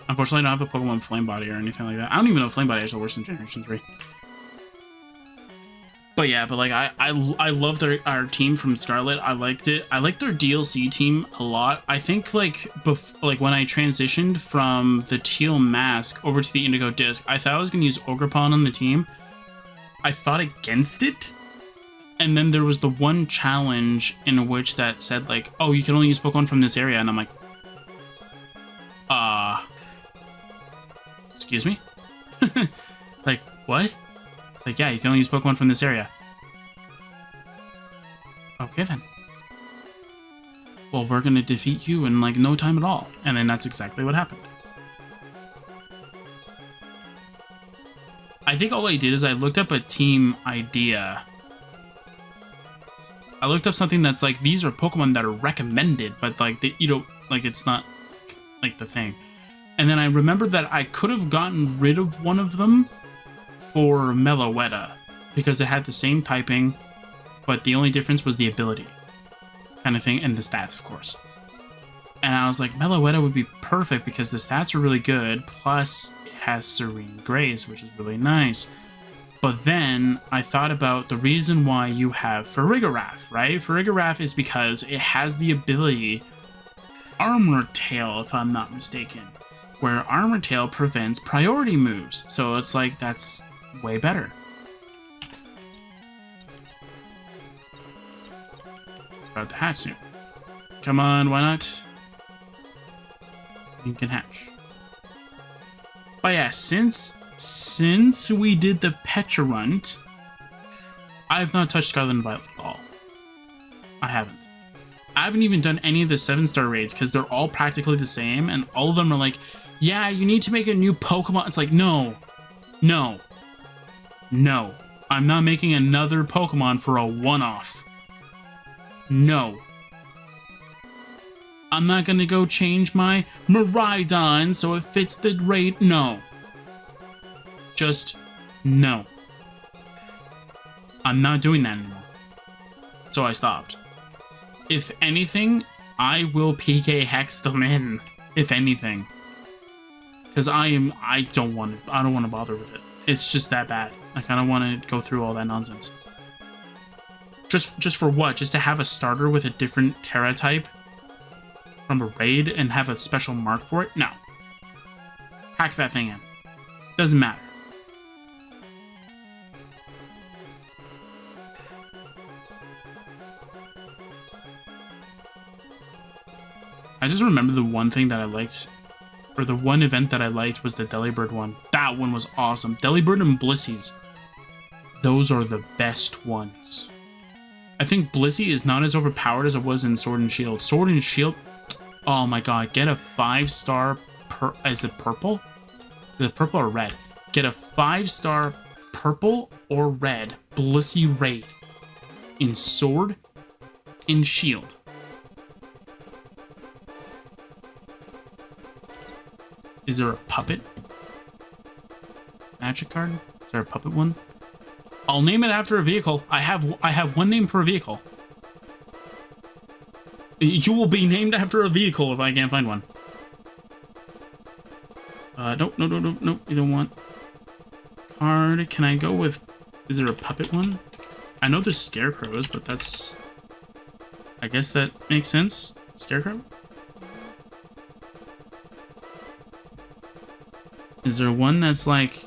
Unfortunately, I don't have a Pokemon Flame Body or anything like that. I don't even know if Flame Body actually works in Generation 3. But yeah, but like I love our team from Scarlet. I liked it. I liked their DLC team a lot. I think like when I transitioned from the Teal Mask over to the Indigo Disc, I thought I was gonna use Ogerpon on the team. I thought against it, and then there was the one challenge in which that said like, oh, you can only use Pokemon from this area, and I'm like, excuse me? Like, what? It's like, yeah, you can only use Pokemon from this area. Okay, then. Well, we're gonna defeat you in, like, no time at all. And then that's exactly what happened. I think all I did is I looked up a team idea. I looked up something that's like, these are Pokemon that are recommended, but, like, you don't, like, it's not, like, the thing. And then I remembered that I could have gotten rid of one of them for Meloetta, because it had the same typing, but the only difference was the ability kind of thing, and the stats, of course. And I was like, Meloetta would be perfect because the stats are really good, plus it has Serene Grace, which is really nice. But then I thought about the reason why you have Farigiraf, right? Farigiraf is because it has the ability Armor Tail, if I'm not mistaken, where Armor Tail prevents priority moves. So it's like, that's way better. It's about to hatch soon. Come on, why not? You can hatch. But yeah, since we did the Pecharunt, I have not touched Scarlet and Violet at all. I haven't. I haven't even done any of the 7-star raids because they're all practically the same, and all of them are like, yeah, you need to make a new Pokemon. It's like, no. No. No. I'm not making another Pokemon for a one-off. No. I'm not gonna go change my Miraidon so it fits the raid. No. Just no. I'm not doing that anymore. So I stopped. If anything, I will PK Hex them in. If anything. Because I don't want to bother with it. It's just that bad. Like, I don't want to go through all that nonsense. Just for what? Just to have a starter with a different Terra type from a raid and have a special mark for it? No. Hack that thing in. Doesn't matter. I just remember the one thing that I liked, or the one event that I liked was the Delibird one. That one was awesome. Delibird and Blissey's. Those are the best ones. I think Blissey is not as overpowered as it was in Sword and Shield. Sword and Shield, oh my god, get a 5-star, is it purple? Is it purple or red? Get a 5-star purple or red Blissey raid in Sword and Shield. Is there a puppet magic card? Is there a puppet one? I'll name it after a vehicle. I have one name for a vehicle. You will be named after a vehicle if I can't find one. Nope, nope. You don't want card. Can I go with? Is there a puppet one? I know there's scarecrows, but that's. I guess that makes sense. Scarecrow. Is there one that's like...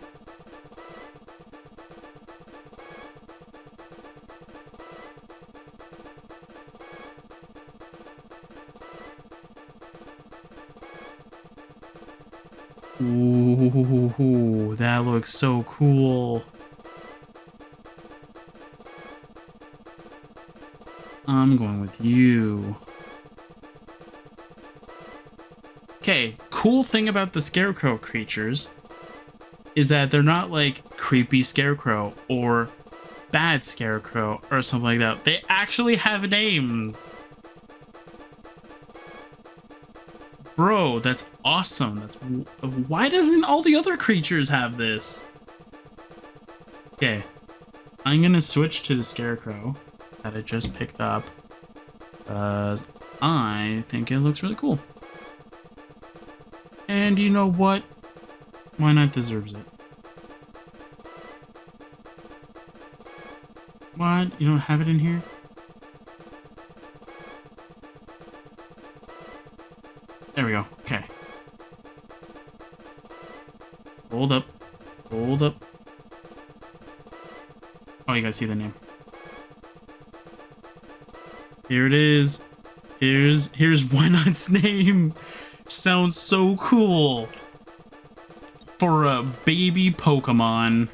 Ooh, that looks so cool. I'm going with you. Okay, cool thing about the Scarecrow creatures is that they're not like creepy Scarecrow or bad Scarecrow or something like that. They actually have names. Bro, that's awesome. That's why doesn't all the other creatures have this? Okay, I'm gonna switch to the Scarecrow that I just picked up because I think it looks really cool. And you know what? Why not deserves it? What? You don't have it in here? There we go. Okay. Hold up. Hold up. Oh, you guys see the name. Here it is. Here's Why Not's name. Sounds so cool for a baby Pokemon.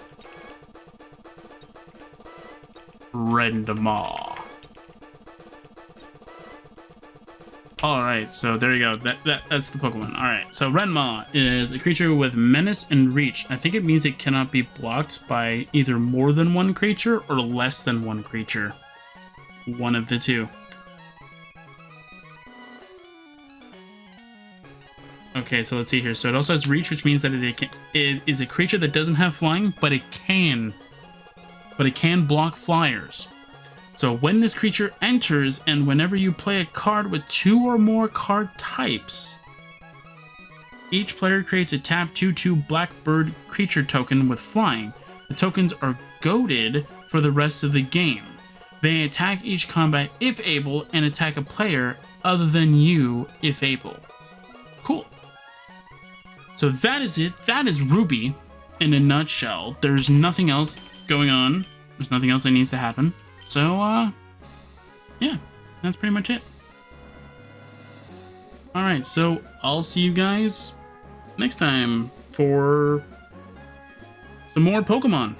Rendemaw. Alright, so there you go. That's the Pokemon. Alright, so Rendemaw is a creature with menace and reach. I think it means it cannot be blocked by either more than one creature or less than one creature. One of the two. Okay, so let's see here. So it also has reach, which means that it is a creature that doesn't have flying, but it can block flyers. So when this creature enters, and whenever you play a card with 2 or more card types, each player creates a tap 2/2 Blackbird creature token with flying. The tokens are goaded for the rest of the game. They attack each combat if able, and attack a player other than you if able. Cool. So that is it. That is Ruby in a nutshell. There's nothing else going on. There's nothing else that needs to happen. So, yeah, that's pretty much it. Alright, so I'll see you guys next time for some more Pokemon.